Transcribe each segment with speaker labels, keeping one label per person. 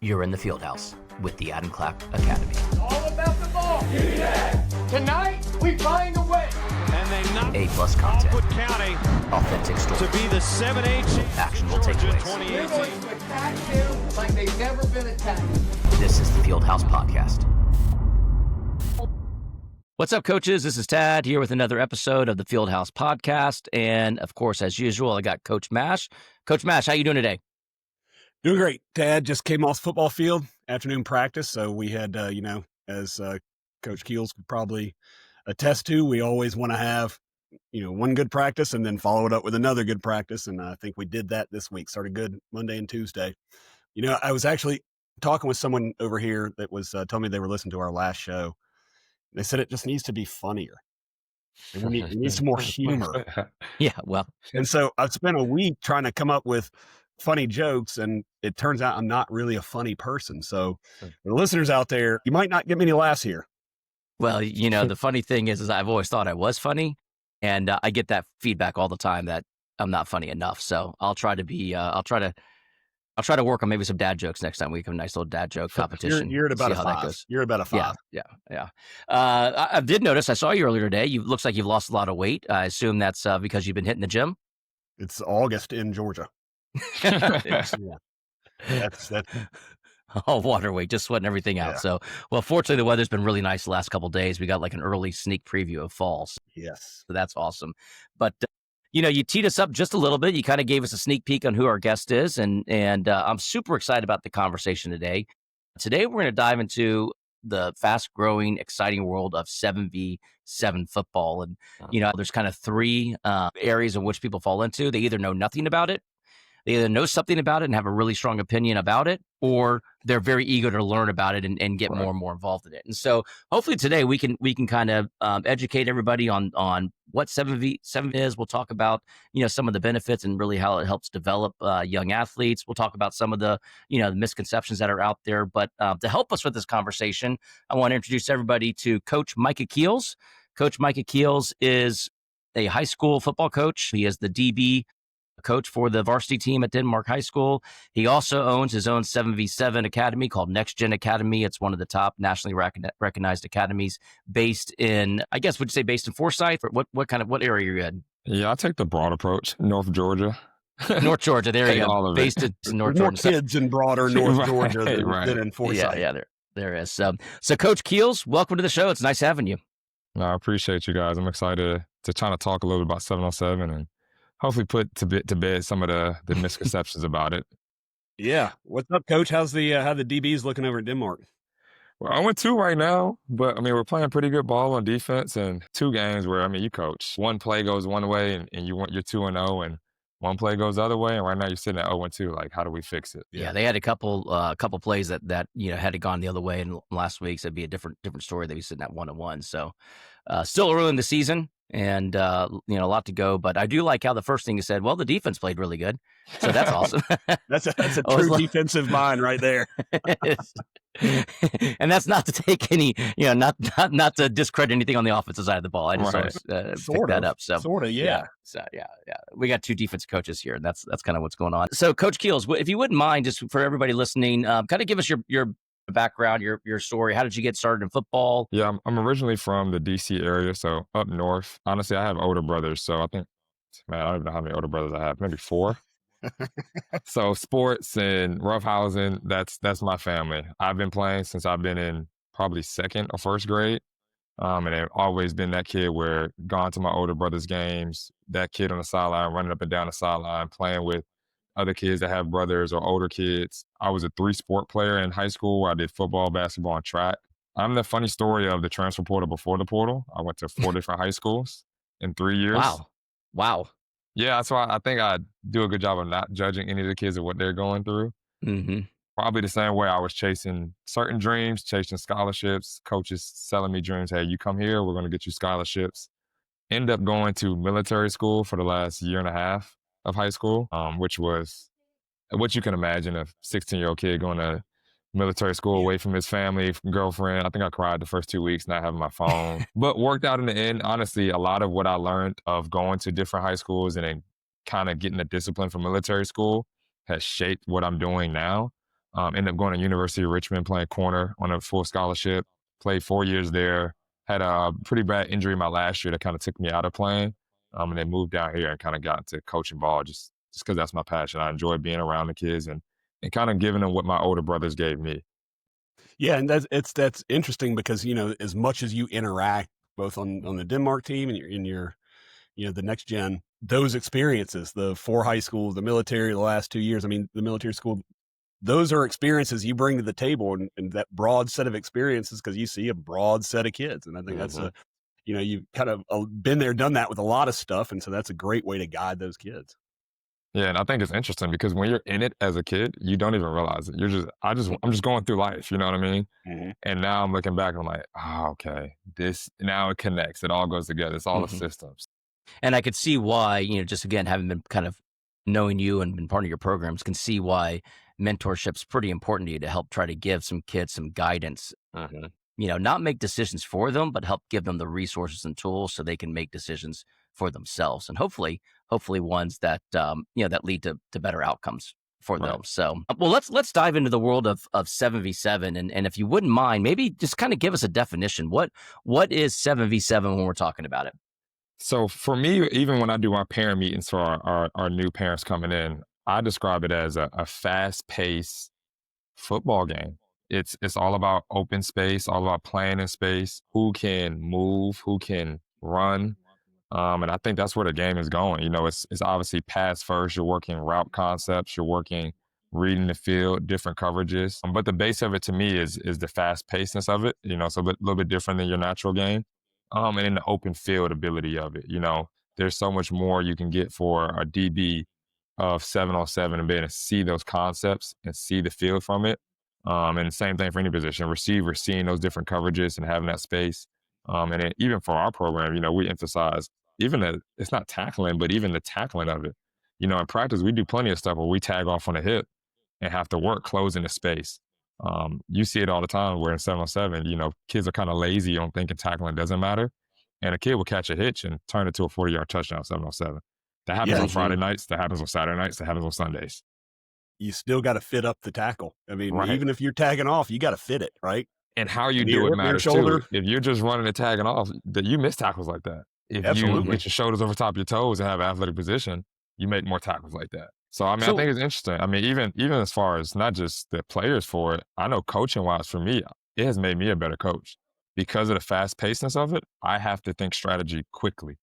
Speaker 1: You're in the field house with the Adam Clapp Academy.
Speaker 2: All about the ball. Tonight, we find a way.
Speaker 3: And they knock
Speaker 1: A-plus content.
Speaker 3: Wood County
Speaker 1: Authentic stories.
Speaker 3: to be the 7A champions.
Speaker 1: Actionable
Speaker 3: Georgia
Speaker 1: takeaways.
Speaker 2: We're going
Speaker 3: 2018.
Speaker 2: to attack them like they've never been attacked.
Speaker 1: This is the Field House Podcast. What's up, coaches? This is Tad here with another episode of the Field House Podcast. And, of course, as usual, I got Coach Mash. Coach Mash, how you doing today?
Speaker 4: Doing great. Dad just came off the football field, afternoon practice. So we had, as Coach Keels could probably attest to, we always want to have, one good practice and then follow it up with another good practice. And I think we did that this week. Started good Monday and Tuesday. I was actually talking with someone over here that was telling me they were listening to our last show. They said it just needs to be funnier. We need some more humor.
Speaker 1: Yeah, well.
Speaker 4: And so I've spent a week trying to come up with funny jokes, and it turns out I'm not really a funny person. So the listeners out there, you might not get many laughs here.
Speaker 1: Well, the funny thing is I've always thought I was funny, and I get that feedback all the time that I'm not funny enough. So I'll try to be, I'll try to work on maybe some dad jokes next time. We have a nice little dad joke competition.
Speaker 4: You're at about a
Speaker 1: See how that
Speaker 4: 5.
Speaker 1: goes.
Speaker 4: You're about a 5.
Speaker 1: Yeah. I did notice, I saw you earlier today. Looks like you've lost a lot of weight. I assume that's because you've been hitting the gym.
Speaker 4: It's August in Georgia.
Speaker 1: Yeah.
Speaker 4: That's
Speaker 1: All water weight, just sweating everything out.
Speaker 4: Yeah.
Speaker 1: So, well, fortunately, the weather's been really nice the last couple of days. We got like an early sneak preview of fall.
Speaker 4: yes.
Speaker 1: So that's awesome. But, you teed us up just a little bit. You kind of gave us a sneak peek on who our guest is. And I'm super excited about the conversation today. Today, we're going to dive into the fast growing, exciting world of 7v7 football. And, there's kind of 3 areas in which people fall into. They either know nothing about it, they either know something about it and have a really strong opinion about it, or they're very eager to learn about it and get more and more involved in it. And so hopefully today we can kind of educate everybody on what 7v7 is. We'll talk about, some of the benefits and really how it helps develop young athletes. We'll talk about some of the, the misconceptions that are out there. But to help us with this conversation, I want to introduce everybody to Coach Micah Keels. Coach Micah Keels is a high school football coach. He is the DB coach for the varsity team at Denmark High School. He also owns his own 7v7 academy called NextGen Academy. It's one of the top nationally recognized academies based in, I guess, would you say based in Forsyth? Or what area are you in?
Speaker 5: Yeah, I take the broad approach. North Georgia.
Speaker 1: North Georgia, there you go. Based in North
Speaker 4: More
Speaker 1: Georgia.
Speaker 4: kids in broader North Georgia than in Forsyth.
Speaker 1: Yeah, there is. So Coach Keels, welcome to the show. It's nice having you.
Speaker 5: No, I appreciate you guys. I'm excited to try to talk a little bit about 707 and hopefully put to bed some of the misconceptions about it.
Speaker 4: Yeah. What's up, Coach? How's how the DBs looking over in Denmark?
Speaker 5: Well, I went 2 right now, but we're playing pretty good ball on defense, and 2 games where you coach. One play goes one way and you're 2-0, and one play goes the other way, and right now you're sitting at 0-2. Like, how do we fix it?
Speaker 1: Yeah, they had a couple plays that had gone the other way in last week. So it'd be a different story. They'd be sitting at 1-1. So still early in the season, and a lot to go. But I do like how the first thing you said, well, the defense played really good. So that's awesome.
Speaker 4: That's a true defensive mind right there.
Speaker 1: And that's not to take any, not to discredit anything on the offensive side of the ball. I just always pick that up. So
Speaker 4: sort of, yeah.
Speaker 1: So yeah. We got 2 defensive coaches here, and that's kind of what's going on. So Coach Keels, if you wouldn't mind, just for everybody listening, kind of give us your background, your story. How did you get started in football?
Speaker 5: Yeah, I'm originally from the DC area, so up north. Honestly, I have older brothers, so I think, I don't even know how many older brothers I have, maybe 4. So sports and roughhousing, that's my family. I've been playing since I've been in probably 2nd or 1st grade. And I've always been that kid where gone to my older brother's games, that kid on the sideline, running up and down the sideline, playing with other kids that have brothers or older kids. I was a 3-sport player in high school where I did football, basketball, and track. I'm the funny story of the transfer portal before the portal. I went to 4 different high schools in 3 years.
Speaker 1: Wow.
Speaker 5: Yeah, that's why I think I do a good job of not judging any of the kids or what they're going through.
Speaker 1: Mm-hmm.
Speaker 5: Probably the same way I was chasing certain dreams, chasing scholarships, coaches selling me dreams. Hey, you come here, we're going to get you scholarships. End up going to military school for the last year and a half of high school, which was what you can imagine, a 16-year-old kid going to military school away from his family, girlfriend. I think I cried the first 2 weeks not having my phone, but worked out in the end. Honestly, a lot of what I learned of going to different high schools and then kind of getting the discipline from military school has shaped what I'm doing now. Ended up going to University of Richmond, playing corner on a full scholarship. Played 4 years there. Had a pretty bad injury my last year that kind of took me out of playing. And then moved down here and kind of got into coaching ball just because that's my passion. I enjoy being around the kids and kind of giving them what my older brothers gave me.
Speaker 4: Yeah, and that's interesting because, as much as you interact both on the Denmark team and in your the next gen, those experiences, the 4 high schools, the military, the last 2 years, I mean, the military school, those are experiences you bring to the table and that broad set of experiences because you see a broad set of kids. And I think that's
Speaker 1: Mhm.
Speaker 4: you've kind of been there, done that with a lot of stuff. And so that's a great way to guide those kids.
Speaker 5: Yeah, and I think it's interesting because when you're in it as a kid, you don't even realize it. I'm just going through life, you know what I mean?
Speaker 4: Mhm.
Speaker 5: And now I'm looking back and I'm like, oh, okay, this now it connects. It all goes together. It's all the
Speaker 1: Mhm.
Speaker 5: systems.
Speaker 1: And I could see why, just again, having been kind of knowing you and been part of your programs, can see why mentorship's pretty important to you to help try to give some kids some guidance. Not make decisions for them, but help give them the resources and tools so they can make decisions for themselves, and hopefully ones that that lead to better outcomes for
Speaker 5: Right.
Speaker 1: them. So, well, let's dive into the world of 7v7, and if you wouldn't mind, maybe just kind of give us a definition. What is 7v7 when we're talking about it?
Speaker 5: So for me, even when I do our parent meetings for our new parents coming in, I describe it as a fast paced football game. It's all about open space, all about playing in space, who can move, who can run. And I think that's where the game is going. It's obviously pass first. You're working route concepts, you're working reading the field, different coverages. But the base of it to me is the fast pacedness of it. It's a little bit different than your natural game. And then the open field ability of it. There's so much more you can get for a DB of 7-on-7 and being able to see those concepts and see the field from it. And same thing for any position. Receiver, seeing those different coverages and having that space. And then even for our program, we emphasize it's not tackling, but even the tackling of it. In practice, we do plenty of stuff where we tag off on the hip and have to work closing the space. You see it all the time where in 7-on-7, kids are kind of lazy on thinking tackling doesn't matter. And a kid will catch a hitch and turn it to a 40-yard touchdown 7-on-7. That happens
Speaker 4: Yeah,
Speaker 5: on
Speaker 1: Mhm.
Speaker 5: Friday nights. That happens on Saturday nights. That happens on Sundays.
Speaker 4: you still got to fit up the tackle. I mean,
Speaker 5: Right.
Speaker 4: even if you're tagging off, you got to fit it, right?
Speaker 5: And how you
Speaker 4: Near
Speaker 5: do it
Speaker 4: hip, near
Speaker 5: matters too.
Speaker 4: shoulder.
Speaker 5: If you're just running and tagging off, that you miss tackles like that. If you
Speaker 4: Absolutely.
Speaker 5: get your shoulders over top of your toes and have an athletic position, you make more tackles like that. So I mean, I
Speaker 1: So
Speaker 5: think it's interesting. I mean, even as far as not just the players for it, I know coaching wise for me, it has made me a better coach because of the fast pacedness of it. I have to think strategy quickly.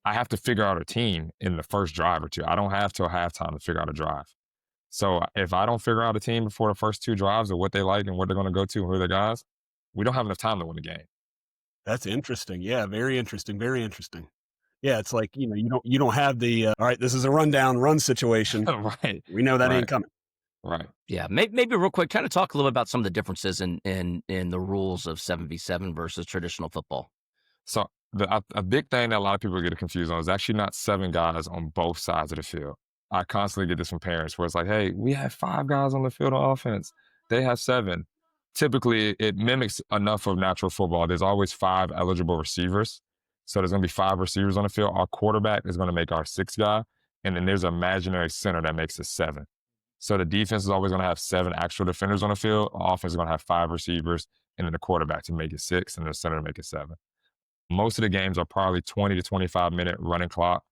Speaker 5: I have to figure out a team in the first drive or two. I don't have till halftime to figure out a drive. So if I don't figure out a team before the first 2 drives of what they like and what they're going to go to and who are their guys, we don't have enough time to win the game.
Speaker 4: That's interesting. Yeah, very interesting. Very interesting. Yeah, it's like, you don't have the all right, this is a rundown run situation.
Speaker 5: Right,
Speaker 4: We know that ain't
Speaker 5: right,
Speaker 4: coming.
Speaker 5: right.
Speaker 1: yeah, maybe real quick, kind of talk a little bit about some of the differences in the rules of 7v7 versus traditional football.
Speaker 5: So a big thing that a lot of people get confused on is actually not 7 guys on both sides of the field. I constantly get this from parents where it's like, hey, we have 5 guys on the field on offense. They have 7. Typically, it mimics enough of natural football. There's always 5 eligible receivers. So there's going to be 5 receivers on the field. Our quarterback is going to make our 6th guy. And then there's an imaginary center that makes it 7. So the defense is always going to have 7 actual defenders on the field. Our offense is going to have 5 receivers and then the quarterback to make it 6 and the center to make it 7. Most of the games are probably 20 to 25-minute running clock.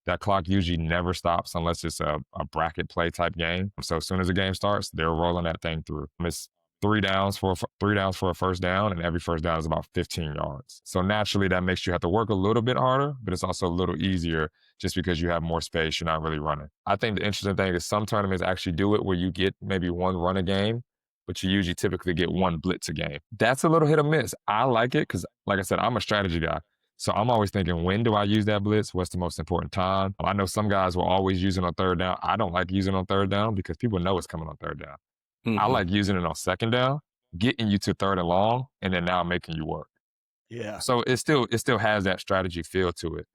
Speaker 5: That clock usually never stops unless it's a bracket play type game. So as soon as the game starts, they're rolling that thing through. It's 3 downs for a first down, and every first down is about 15 yards. So naturally, that makes you have to work a little bit harder, but it's also a little easier just because you have more space. You're not really running. I think the interesting thing is some tournaments actually do it where you get maybe one run a game, but you usually typically get one blitz a game. That's a little hit or miss. I like it because, like I said, I'm a strategy guy. So I'm always thinking, when do I use that blitz? What's the most important time? I know some guys will always use it on third down. I don't like using it on third down because people know it's coming on third down. I
Speaker 1: Mhm.
Speaker 5: like using it on second down, getting you to third and long, and then now making you work.
Speaker 4: Yeah.
Speaker 5: So it still has that strategy feel to it.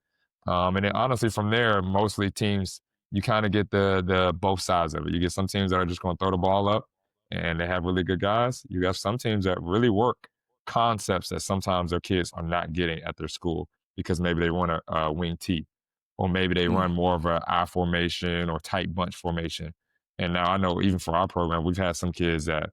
Speaker 5: And then honestly, from there, mostly teams, you kind of get the both sides of it. You get some teams that are just going to throw the ball up and they have really good guys. You have some teams that really work concepts that sometimes their kids are not getting at their school because maybe they run a wing T, or maybe they
Speaker 1: Mm.
Speaker 5: run more of a I formation or tight bunch formation. And now I know even for our program, we've had some kids that,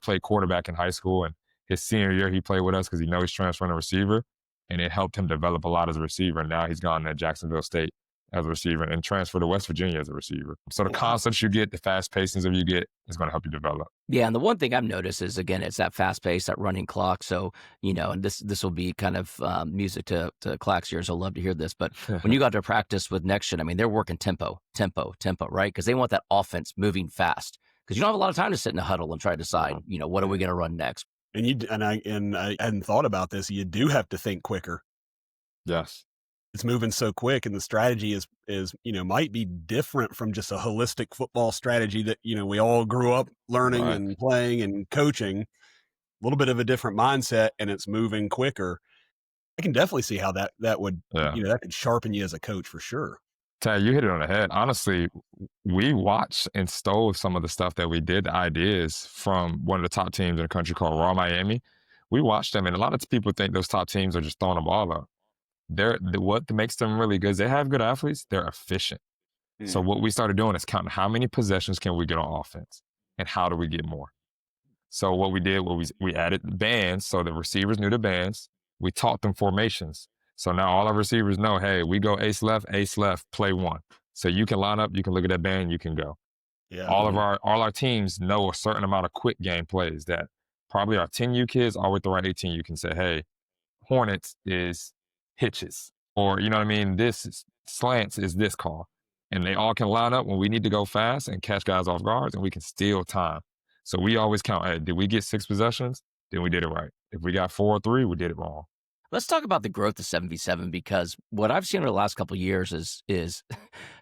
Speaker 5: played quarterback in high school, and his senior year he played with us because he knows he's transferring to receiver, and it helped him develop a lot as a receiver. And now he's gone to Jacksonville State as a receiver and transferred to West Virginia as a receiver. So the
Speaker 4: Wow.
Speaker 5: concepts you get, the fast pacings that you get is going to help you develop.
Speaker 1: Yeah, and the one thing I've noticed is, again, it's that fast pace, that running clock. So, and this will be kind of music to Clack's ears. I'll love to hear this. But when you got to practice with NextGen, I mean, they're working tempo, right? Because they want that offense moving fast. Because you don't have a lot of time to sit in a huddle and try to decide, what are we going to run next?
Speaker 4: And I hadn't thought about this. You do have to think quicker.
Speaker 5: Yes.
Speaker 4: It's moving so quick, and the strategy is might be different from just a holistic football strategy that we all grew up learning
Speaker 5: Right.
Speaker 4: and playing and coaching. A little bit of a different mindset, and it's moving quicker. I can definitely see how that would
Speaker 5: Yeah.
Speaker 4: that could sharpen you as a coach for sure.
Speaker 5: Ty, you hit it on the head. Honestly, we watched and stole some of the stuff that we did, the ideas from one of the top teams in the country called Raw Miami. We watched them, and a lot of people think those top teams are just throwing the ball up. What makes them really good is they have good athletes. They're efficient. So
Speaker 4: Mm.
Speaker 5: what we started doing is counting how many possessions can we get on offense, and how do we get more. So what we did was we added bands, so the receivers knew the bands. We taught them formations. So now all our receivers know, hey, we go ace left, play one. So you can line up, you can look at that band, you can go.
Speaker 4: Yeah.
Speaker 5: All our teams know a certain amount of quick game plays that probably our 10U kids, all with the right 18, you can say, hey, Hornets is hitches. Or, you know what I mean? This is slants is this call. And they all can line up when we need to go fast and catch guys off guards, and we can steal time. So we always count, hey, did we get 6 possessions? Then we did it right. If we got 4 or 3, we did it wrong.
Speaker 1: Let's talk about the growth of 7v7, because what I've seen over the last couple of years is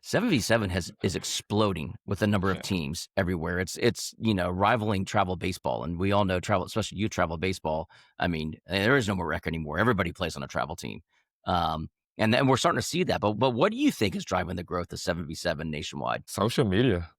Speaker 1: 7v7 is exploding with the number of teams everywhere. It's rivaling travel baseball, and we all know travel, especially youth travel baseball. I mean, there is no more record anymore. Everybody plays on a travel team, and then we're starting to see that. But what do you think is driving the growth of 7v7 nationwide?
Speaker 5: Social media.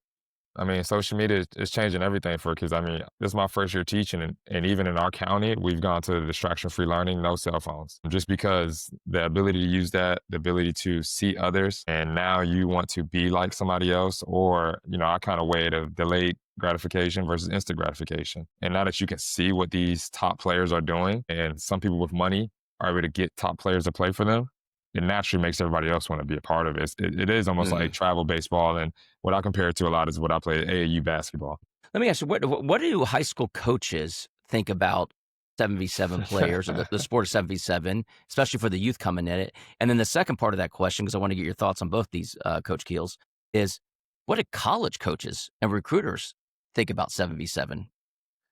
Speaker 5: I mean, social media is changing everything for kids. I mean, this is my first year teaching, and even in our county, we've gone to distraction-free learning, no cell phones, just because the ability to use that, the ability to see others, and now you want to be like somebody else, or, I kind of weigh it of delayed gratification versus instant gratification. And now that you can see what these top players are doing, and some people with money are able to get top players to play for them, it naturally makes everybody else want to be a part of it. It is almost like travel baseball, and what I compare it to a lot is what I played AAU basketball.
Speaker 1: Let me ask you, what do high school coaches think about 7v7 players, or the sport of 7v7, especially for the youth coming in it? And then the second part of that question, because I want to get your thoughts on both these, Coach Keels, is what do college coaches and recruiters think about 7v7?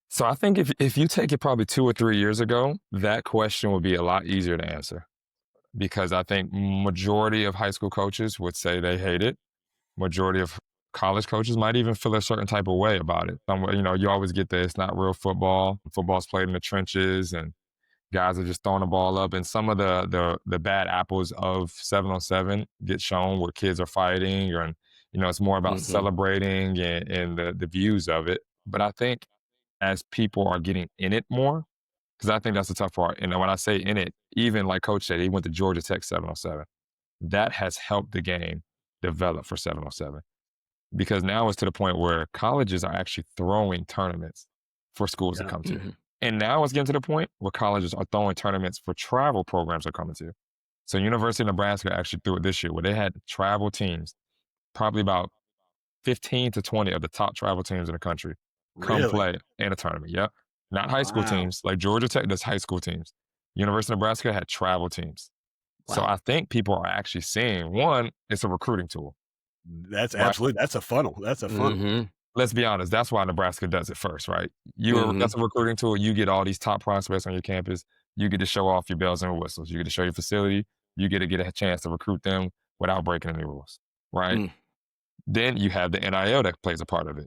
Speaker 5: So I think if you take it probably 2 or 3 years ago, that question would be a lot easier to answer, because I think majority of high school coaches would say they hate it. Majority of college coaches might even feel a certain type of way about it. You always get that it's not real football. Football's played in the trenches, and guys are just throwing the ball up. And some of the bad apples of 7-on-7 get shown where kids are fighting, or it's more about celebrating and the views of it. But I think as people are getting in it more, because I think that's the tough part. And when I say in it, even like Coach said, he went to Georgia Tech 7-on-7. That has helped the game develop for 7-on-7, because now it's to the point where colleges are actually throwing tournaments for schools to come to. And now it's getting to the point where colleges are throwing tournaments for travel programs are coming to. So University of Nebraska actually threw it this year, where they had travel teams, probably about 15 to 20 of the top travel teams in the country come
Speaker 4: Really?
Speaker 5: play in a tournament. Yep. Not high school teams. Like Georgia Tech does high school teams. University of Nebraska had travel teams. So
Speaker 1: Wow.
Speaker 5: I think people are actually seeing, one, it's a recruiting tool.
Speaker 4: That's
Speaker 5: Right.
Speaker 4: absolutely that's a funnel. That's a funnel.
Speaker 5: Let's be honest, that's why Nebraska does it first, right? That's a recruiting tool. You get all these top prospects on your campus. You get to show off your bells and whistles. You get to show your facility. You get a chance to recruit them without breaking any rules, right? Then you have the NIL that plays a part of it.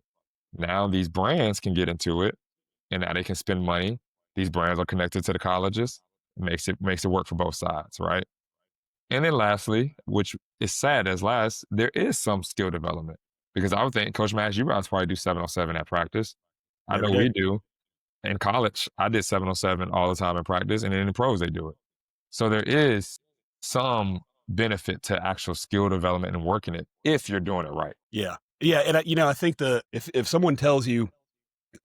Speaker 5: Now these brands can get into it, and now they can spend money. These brands are connected to the colleges. It makes it work for both sides, right? And then lastly, which is sad as last, there is some skill development. Because I would think, Coach Max, you guys probably do 7-on-7 at practice. I know
Speaker 4: Every
Speaker 5: we
Speaker 4: day.
Speaker 5: do. In college, I did 7-on-7 all the time in practice, and then in the pros, they do it. So there is some benefit to actual skill development and working it if you're doing it right.
Speaker 4: Yeah. Yeah, and I think if someone tells you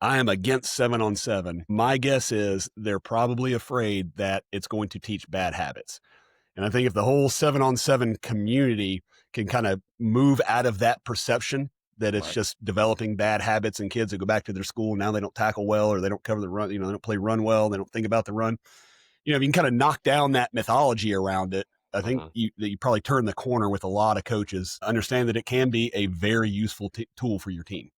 Speaker 4: I am against 7-on-7, my guess is they're probably afraid that it's going to teach bad habits. And I think if the whole 7-on-7 community can kind of move out of that perception that it's
Speaker 1: Right.
Speaker 4: just developing bad habits and kids that go back to their school and now they don't tackle well or they don't cover the run, they don't play run well, they don't think about the run. If you can kind of knock down that mythology around it, I think
Speaker 1: Mhm.
Speaker 4: you probably turn the corner with a lot of coaches. Understand that it can be a very useful tool for your team,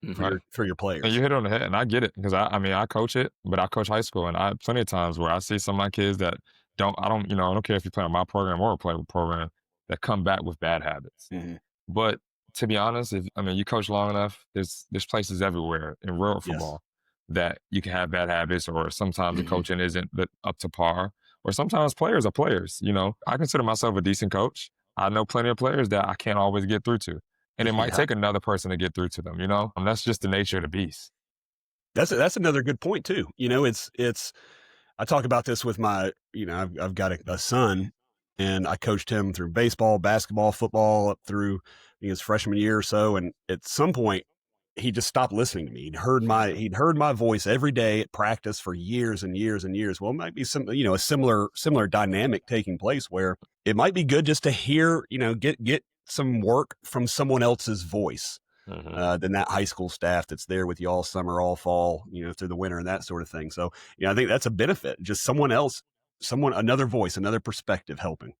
Speaker 4: for
Speaker 1: Mhm.
Speaker 5: Right.
Speaker 4: your
Speaker 5: And you
Speaker 4: players.
Speaker 5: hit it on the head, and I get it because I mean, I coach it, but I coach high school, and I plenty of times where I see some of my kids that I don't care if you play on my program or a play program that come back with bad habits.
Speaker 4: Mhm.
Speaker 5: But to be honest, if I mean you coach long enough, there's places everywhere in real
Speaker 4: Yes.
Speaker 5: football that you can have bad habits, or sometimes the
Speaker 1: Mhm.
Speaker 5: coaching isn't up to par, or sometimes players are players. I consider myself a decent coach. I know plenty of players that I can't always get through to, and it might
Speaker 4: Yeah.
Speaker 5: take another person to get through to them. And that's just the nature of the beast.
Speaker 4: That's another good point too. It's I talk about this with I've got a son and I coached him through baseball, basketball, football up through his freshman year or so. And at some point he just stopped listening to me. He'd heard my voice every day at practice for years and years and years. Well, it might be a similar dynamic taking place where it might be good just to hear, get some work from someone else's voice
Speaker 1: Mhm.
Speaker 4: than that high school staff that's there with you all summer, all fall, through the winter and that sort of thing. So, I think that's a benefit. Just another voice, another perspective helping.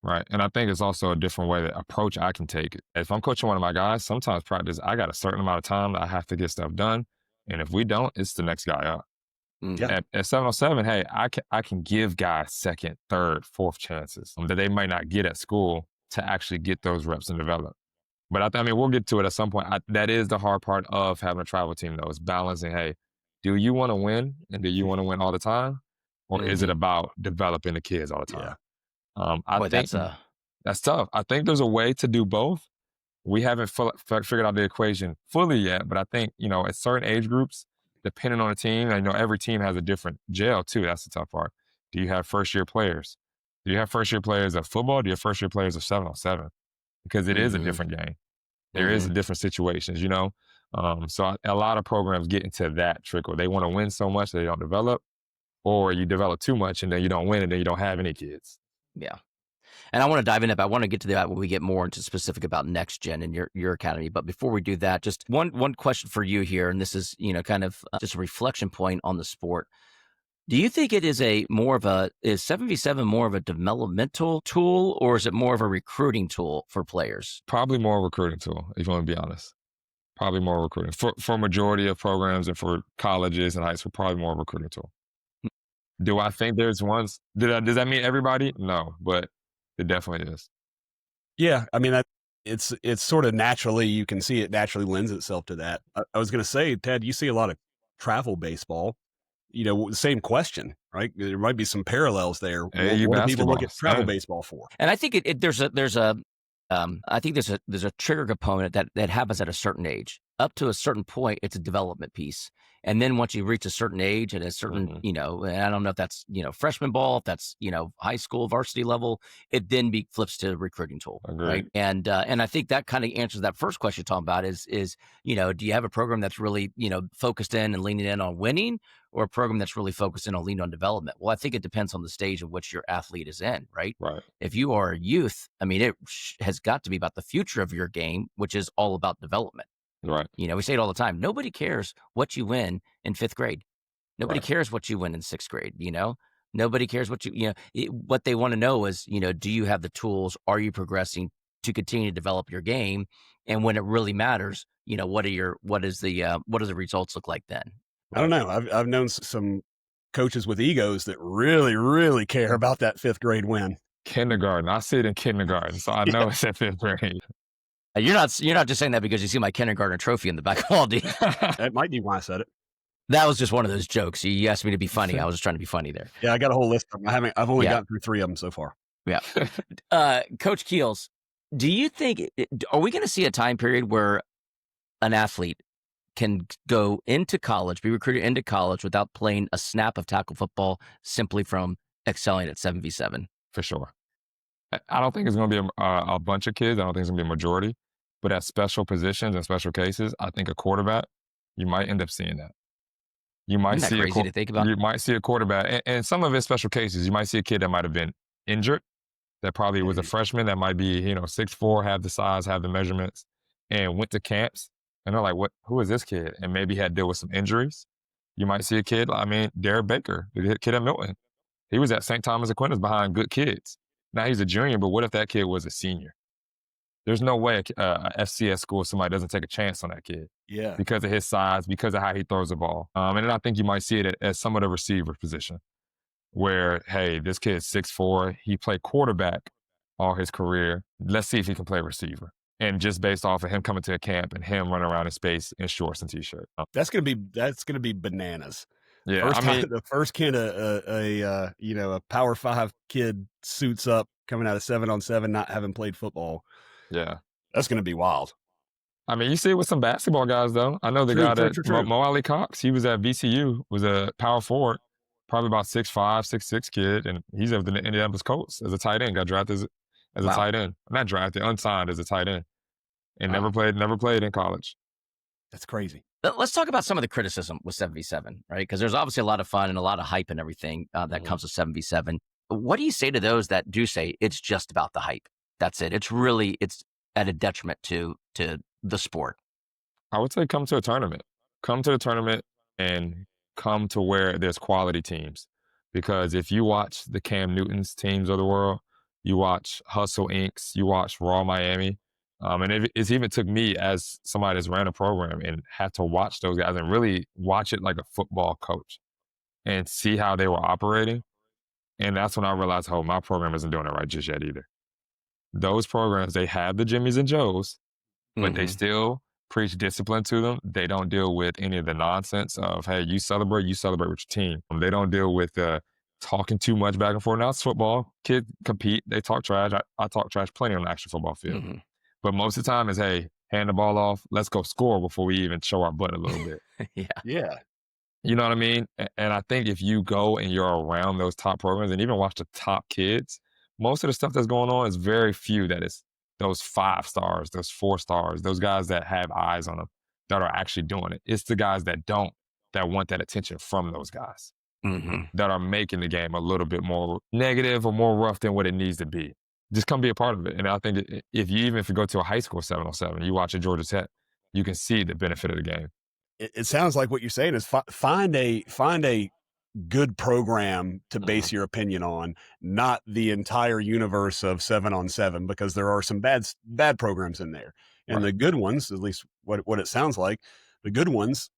Speaker 5: Right. And I think it's also a different way, the approach I can take it. If I'm coaching one of my guys, sometimes practice, I got a certain amount of time that I have to get stuff done. And if we don't, it's the next guy up.
Speaker 4: Yeah.
Speaker 1: Mhm.
Speaker 5: At 707, hey, I can give guys second, third, fourth chances that they might not get at school to actually get those reps and develop. But I mean, we'll get to it at some point. That is the hard part of having a travel team, though, is balancing, hey, do you want to win and do you want to win all the time? Or is it
Speaker 1: Mhm.
Speaker 5: about developing the kids all the
Speaker 4: Yeah.
Speaker 5: time? I
Speaker 1: Boy,
Speaker 5: think
Speaker 1: that's a
Speaker 5: that's tough. I think there's a way to do both. We haven't figured out the equation fully yet, but I think, at certain age groups, depending on the team, I know every team has a different jail too. That's the tough part. Do you have first year players? Do you have first year players of football? Do you have first year players of 7-on-7? Because it is a
Speaker 1: Mhm.
Speaker 5: different game. There is
Speaker 1: Mhm.
Speaker 5: different situations. So a lot of programs get into that trickle. They want to win so much they don't develop, or you develop too much and then you don't win and then you don't have any kids.
Speaker 1: Yeah. And I want to dive into that. I want to get to that when we get more into specific about next gen and your academy. But before we do that, just one question for you here, and this is kind of just a reflection point on the sport. Do you think it is is 7v7 more of a developmental tool, or is it more of a recruiting tool for players?
Speaker 5: Probably more recruiting tool, if you want to be honest. Probably more recruiting for majority of programs and for colleges and high school. Probably more recruiting tool. Do I think there's ones? Does that mean everybody? No, but it definitely is.
Speaker 4: Yeah. I mean, it's sort of naturally, you can see it naturally lends itself to that. I was going to say, Ted, you see a lot of travel baseball, same question, right? There might be some parallels there.
Speaker 5: AAU
Speaker 4: What do people look
Speaker 5: basketball,
Speaker 4: at travel
Speaker 5: same.
Speaker 4: baseball for?
Speaker 1: And I think there's a trigger component that happens at a certain age. Up to a certain point, it's a development piece. And then once you reach a certain age and a certain,
Speaker 5: Mhm.
Speaker 1: and I don't know if that's, freshman ball, if that's, high school varsity level, it then flips to a recruiting tool. Right.
Speaker 5: Agreed.
Speaker 1: And I think that kind of answers that first question you're talking about is, do you have a program that's really, focused in and leaning in on winning, or a program that's really focused in on leaning on development? Well, I think it depends on the stage of which your athlete is in, right?
Speaker 5: Right.
Speaker 1: If you are a youth, I mean, it has got to be about the future of your game, which is all about development.
Speaker 5: Right.
Speaker 1: We say it all the time. Nobody cares what you win in fifth grade. Nobody
Speaker 5: Right.
Speaker 1: cares what you win in sixth grade. Nobody cares what they want to know is, do you have the tools? Are you progressing to continue to develop your game? And when it really matters, what does the results look like then?
Speaker 4: I don't
Speaker 5: Right.
Speaker 4: know. I've known some coaches with egos that really, really care about that fifth grade win.
Speaker 5: Kindergarten. I see it in kindergarten, so I
Speaker 4: Yeah.
Speaker 5: know it's in fifth grade.
Speaker 1: You're not just saying that because you see my kindergarten trophy in the back wall, do you?
Speaker 4: That might be why I said it.
Speaker 1: That was just one of those jokes. You asked me to be funny. I was just trying to be funny there.
Speaker 4: Yeah, I got a whole list of them. I've only
Speaker 1: Yeah.
Speaker 4: gotten through 3 of them so far.
Speaker 1: Yeah. Coach Keels, do you think, are we going to see a time period where an athlete can go into college, be recruited into college without playing a snap of tackle football simply from excelling at 7v7?
Speaker 5: For sure. I don't think it's going to be a bunch of kids. I don't think it's going to be a majority. But at special positions and special cases, I think a quarterback, you might end up seeing that. You might
Speaker 1: Isn't that
Speaker 5: see a
Speaker 1: crazy to think about?
Speaker 5: you might see a quarterback, and some of his special cases, you might see a kid that might have been injured, that probably was a
Speaker 4: Mhm.
Speaker 5: freshman that might be, 6'4", have the size, have the measurements, and went to camps, and they're like, "What? Who is this kid?" And maybe had to deal with some injuries. You might see a kid, I mean, Derek Baker, the kid at Milton. He was at St. Thomas Aquinas behind good kids. Now he's a junior, but what if that kid was a senior? There's no way a FCS school, somebody doesn't take a chance on that kid
Speaker 4: Yeah.
Speaker 5: because of his size, because of how he throws the ball. And then I think you might see it at some of the receiver position where, hey, this kid's 6'4", he played quarterback all his career. Let's see if he can play receiver. And just based off of him coming to a camp and him running around in space in shorts and t-shirt.
Speaker 4: That's gonna be bananas.
Speaker 5: Yeah,
Speaker 4: First
Speaker 5: I
Speaker 4: time
Speaker 5: mean,
Speaker 4: the first kid a Power 5 kid suits up coming out of 7-on-7 not having played football.
Speaker 5: yeah.
Speaker 4: That's gonna be wild.
Speaker 5: I mean, you see it with some basketball guys, though. I know the
Speaker 4: True,
Speaker 5: guy
Speaker 4: true,
Speaker 5: that
Speaker 4: true, true.
Speaker 5: Mo Ali Cox, he was at VCU, was a power forward, probably about 6'5", 6'6" kid, and he's of the Indianapolis Colts as a tight end. Got drafted as a
Speaker 1: Wow.
Speaker 5: tight end, not drafted, unsigned as a tight end, and
Speaker 4: Wow.
Speaker 5: never played in college.
Speaker 4: That's crazy.
Speaker 1: Let's talk about some of the criticism with 7v7, right? Because there's obviously a lot of fun and a lot of hype and everything that
Speaker 4: Mhm.
Speaker 1: comes with 7v7. What do you say to those that do say it's just about the hype? That's it. It's at a detriment to the sport.
Speaker 5: I would say come to a tournament. Come to the tournament and come to where there's quality teams. Because if you watch the Cam Newton's teams of the world, you watch Hustle Inc.'s, you watch Raw Miami, and it's even took me as somebody that's ran a program and had to watch those guys and really watch it like a football coach and see how they were operating. And that's when I realized, oh, my program isn't doing it right just yet either. Those programs, they have the Jimmys and Joes, but they
Speaker 1: Hmm.
Speaker 5: still preach discipline to them. They don't deal with any of the nonsense of, hey, you celebrate with your team. They don't deal with talking too much back and forth. Now it's football. Kids compete. They talk trash. I talk trash plenty on the actual football field.
Speaker 1: Hmm.
Speaker 5: But most of the time is, hey, hand the ball off. Let's go score before we even show our butt a little bit.
Speaker 1: Yeah.
Speaker 4: Yeah.
Speaker 5: You know what I mean? And I think if you go and you're around those top programs and even watch the top kids, most of the stuff that's going on is very few that is those 5 stars, those 4 stars, those guys that have eyes on them that are actually doing it. It's the guys that don't, that want that attention from those guys,
Speaker 1: Hmm.
Speaker 5: that are making the game a little bit more negative or more rough than what it needs to be. Just come be a part of it. And I think if you go to a high school 7-on-7, you watch at Georgia Tech, you can see the benefit of the game.
Speaker 4: It sounds like what you're saying is find a good program to base your opinion on, not the entire universe of 7-on-7, because there are some bad programs in there. And
Speaker 5: Right.
Speaker 4: the good ones, at least what it sounds like, the good ones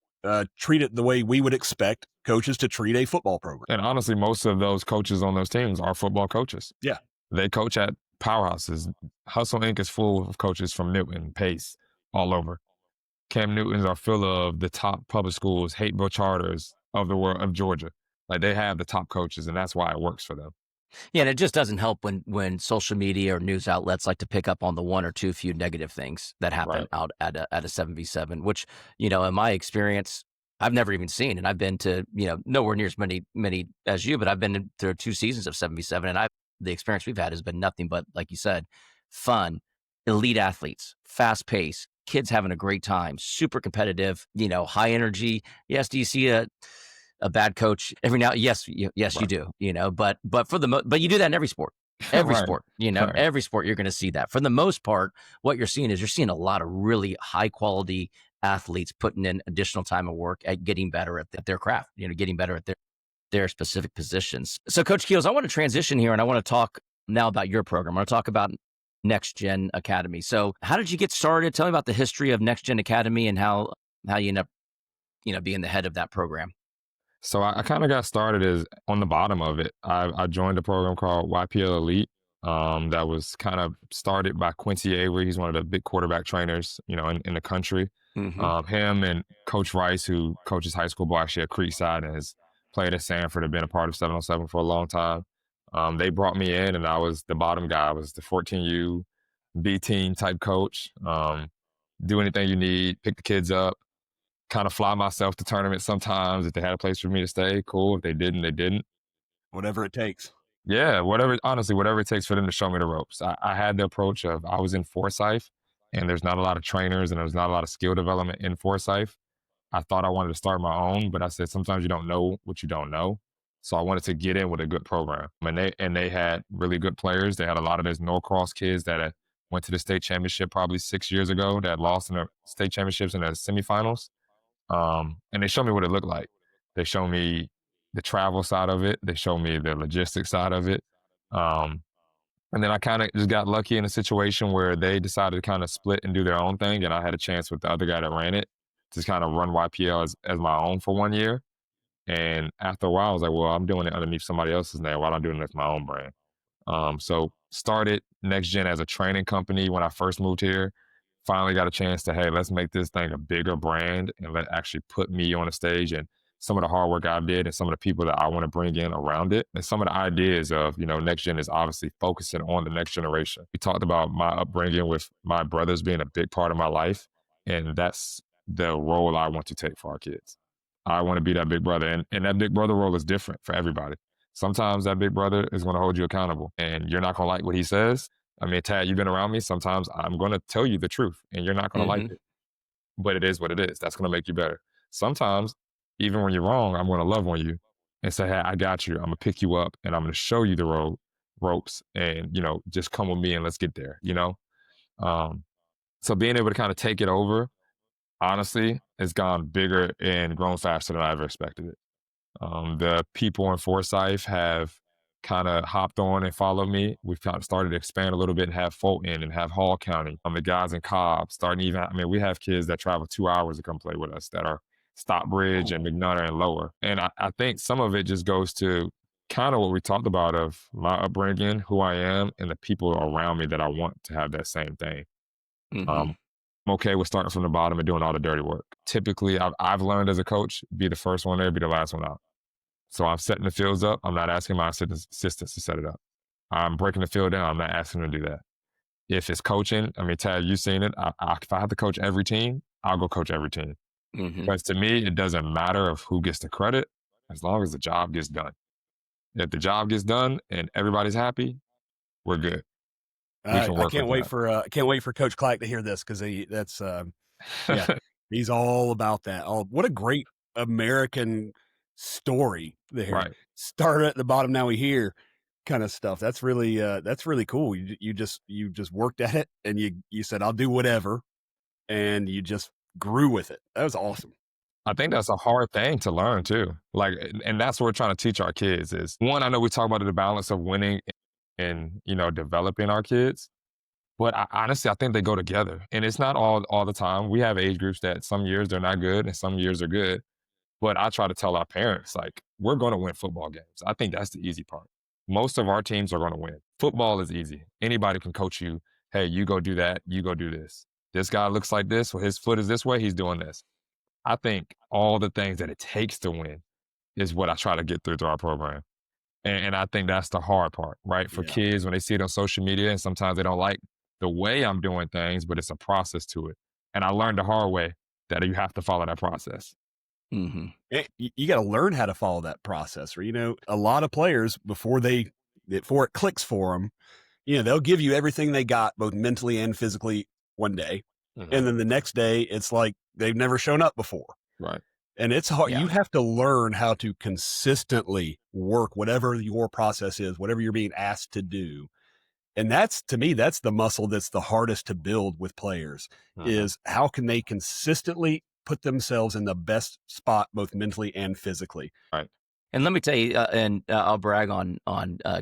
Speaker 4: treat it the way we would expect coaches to treat a football program.
Speaker 5: And honestly, most of those coaches on those teams are football coaches.
Speaker 4: Yeah.
Speaker 5: They coach at powerhouses. Hustle Inc. is full of coaches from Newton, Pace, all over. Cam Newtons are full of the top public schools, Hateville charters of the world of Georgia. Like they have the top coaches, and that's why it works for them.
Speaker 1: Yeah, and it just doesn't help when social media or news outlets like to pick up on the one or two few negative things that happen
Speaker 5: Right.
Speaker 1: out at a 7v7, which, in my experience, I've never even seen. And I've been to, nowhere near as many as you, but I've been through 2 seasons of 7v7, and the experience we've had has been nothing but, like you said, fun, elite athletes, fast pace, kids having a great time, super competitive, high energy. Yes, do you see a bad coach every now? Yes, yes, you
Speaker 5: Right.
Speaker 1: do. But but you do that in every sport. Every
Speaker 5: Right.
Speaker 1: sport,
Speaker 5: Right.
Speaker 1: every sport, you're going to see that. For the most part, what you're seeing a lot of really high quality athletes putting in additional time and work at getting better at their craft. Getting better at their specific positions. So, Coach Keels, I want to transition here, and I want to talk now about your program. I want to talk about NextGen Academy. So, how did you get started? Tell me about the history of NextGen Academy and how you end up, being the head of that program.
Speaker 5: So I kind of got started as on the bottom of it. I joined a program called YPL Elite. That was kind of started by Quincy Avery. He's one of the big quarterback trainers, in the country.
Speaker 1: Mm-hmm.
Speaker 5: Him and Coach Rice, who coaches high school ball actually at Creekside and has played at Sanford and been a part of 7-on-7 for a long time. They brought me in, and I was the bottom guy. I was the 14U B team type coach. Do anything you need, pick the kids up, kind of fly myself to tournaments sometimes. If they had a place for me to stay, cool. If they didn't, they didn't.
Speaker 4: Whatever it takes.
Speaker 5: Yeah, whatever it takes for them to show me the ropes. I had the approach of, I was in Forsyth and there's not a lot of trainers and there's not a lot of skill development in Forsyth. I thought I wanted to start my own, but I said sometimes you don't know what you don't know. So I wanted to get in with a good program. And they had really good players. They had a lot of those Norcross kids that had went to the state championship probably 6 years ago that lost in the state championships in the semifinals. And they showed me what it looked like. They showed me the travel side of it. They showed me the logistics side of it. Um, and then I kind of just got lucky in a situation where they decided to kind of split and do their own thing. And I had a chance with the other guy that ran it to kind of run YPL as my own for 1 year. And after a while, I was like, well, I'm doing it underneath somebody else's name. Why don't I do it as my own brand? So started NextGen as a training company when I first moved here. Finally got a chance to, hey, let's make this thing a bigger brand and let actually put me on the stage and some of the hard work I did and some of the people that I want to bring in around it. And some of the ideas of, NextGen is obviously focusing on the next generation. We talked about my upbringing with my brothers being a big part of my life. And that's the role I want to take for our kids. I want to be that big brother. And that big brother role is different for everybody. Sometimes that big brother is going to hold you accountable and you're not going to like what he says. I mean, Tad, you've been around me. Sometimes I'm going to tell you the truth and you're not going to like
Speaker 1: Mm-hmm.
Speaker 5: it, but it is what it is. That's going to make you better. Sometimes, even when you're wrong, I'm going to love on you and say, hey, I got you. I'm going to pick you up and I'm going to show you the ropes and, just come with me and let's get there. Um, so being able to kind of take it over, honestly, has gone bigger and grown faster than I ever expected it. The people in Forsyth have kind of hopped on and followed me. We've kind of started to expand a little bit and have Fulton and have Hall County. The guys in Cobb starting even, we have kids that travel 2 hours to come play with us that are Stockbridge and McNutter and lower. And I think some of it just goes to kind of what we talked about of my upbringing, who I am, and the people around me that I want to have that same thing.
Speaker 1: Mm-hmm.
Speaker 5: I'm okay with starting from the bottom and doing all the dirty work. Typically, I've learned as a coach, be the first one there, be the last one out. So I'm setting the fields up. I'm not asking my assistants to set it up. I'm breaking the field down. I'm not asking them to do that. If it's coaching, Tad, you've seen it. If I have to coach every team, I'll go coach every team.
Speaker 1: Mm-hmm.
Speaker 5: Because to me, it doesn't matter of who gets the credit as long as the job gets done. If the job gets done and everybody's happy, we're good. We can
Speaker 4: I
Speaker 5: work
Speaker 4: can't
Speaker 5: with
Speaker 4: wait
Speaker 5: that.
Speaker 4: for can't wait for Coach Clack to hear this because yeah, he's all about that. Oh, what a great American story there.
Speaker 5: Right.
Speaker 4: Start at the bottom, now we hear kind of stuff. That's really cool. You just worked at it and you said I'll do whatever, and you just grew with it. That was awesome.
Speaker 5: I think that's a hard thing to learn too. Like, and that's what we're trying to teach our kids is one, I know we talk about the balance of winning and, developing our kids, but honestly, I think they go together and it's not all the time. We have age groups that some years they're not good and some years are good. But I try to tell our parents, like, we're going to win football games. I think that's the easy part. Most of our teams are going to win. Football is easy. Anybody can coach you. Hey, you go do that. You go do this. This guy looks like this. Well, his foot is this way. He's doing this. I think all the things that it takes to win is what I try to get through to our program. And I think that's the hard part, right? For
Speaker 4: Yeah.
Speaker 5: kids, when they see it on social media, and sometimes they don't like the way I'm doing things, but it's a process to it. And I learned the hard way that you have to follow that process.
Speaker 1: Mm-hmm.
Speaker 4: You got to learn how to follow that process. Or a lot of players before it clicks for them, they'll give you everything they got, both mentally and physically, one day, and then the next day it's like they've never shown up before.
Speaker 5: Right.
Speaker 4: And it's hard.
Speaker 1: Yeah.
Speaker 4: You have to learn how to consistently work whatever your process is, whatever you're being asked to do. And to me, that's the muscle that's the hardest to build with players is how can they consistently put themselves in the best spot, both mentally and physically.
Speaker 5: Right.
Speaker 1: And let me tell you, I'll brag on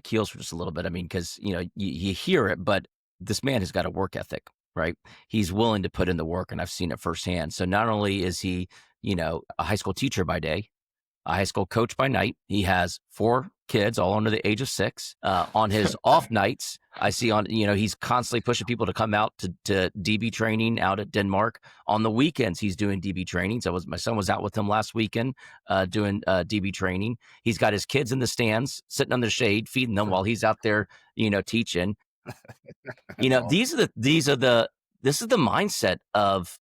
Speaker 1: Keels for just a little bit. I mean, because you hear it, but this man has got a work ethic, right? He's willing to put in the work, and I've seen it firsthand. So not only is he, a high school teacher by day, a high school coach by night. He has 4 kids, all under the age of 6. On his off nights, I see he's constantly pushing people to come out to DB training out at Denmark. On the weekends, he's doing DB training. So my son was out with him last weekend doing DB training. He's got his kids in the stands, sitting under the shade, feeding them while he's out there, teaching. This is the mindset of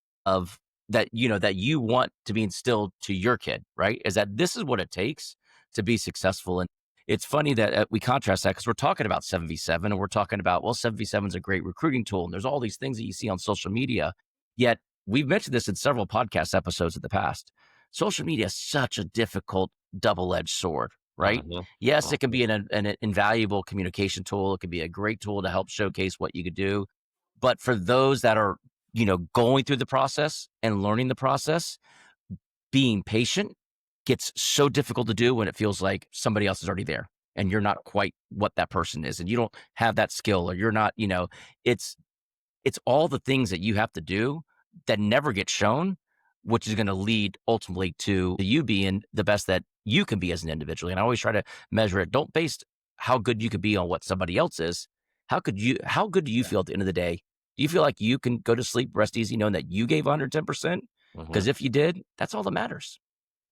Speaker 1: that that you want to be instilled to your kid, right? Is that this is what it takes to be successful. And it's funny that we contrast that because we're talking about 7v7 and we're talking about, well, 7v7 is a great recruiting tool. And there's all these things that you see on social media. Yet we've mentioned this in several podcast episodes in the past. Social media is such a difficult double-edged sword, right?
Speaker 5: Mhm.
Speaker 1: Yes, it can
Speaker 5: Mhm.
Speaker 1: be an invaluable communication tool. It can be a great tool to help showcase what you could do. But for those that are, going through the process and learning the process, being patient gets so difficult to do when it feels like somebody else is already there and you're not quite what that person is and you don't have that skill or you're not, it's all the things that you have to do that never get shown, which is going to lead ultimately to you being the best that you can be as an individual. And I always try to measure it. Don't base how good you could be on what somebody else is. How good do you
Speaker 4: Yeah.
Speaker 1: feel at the end of the day? Do you feel like you can go to sleep, rest easy, knowing that you gave 110%?
Speaker 5: Mhm.
Speaker 1: Because if you did, that's all that matters.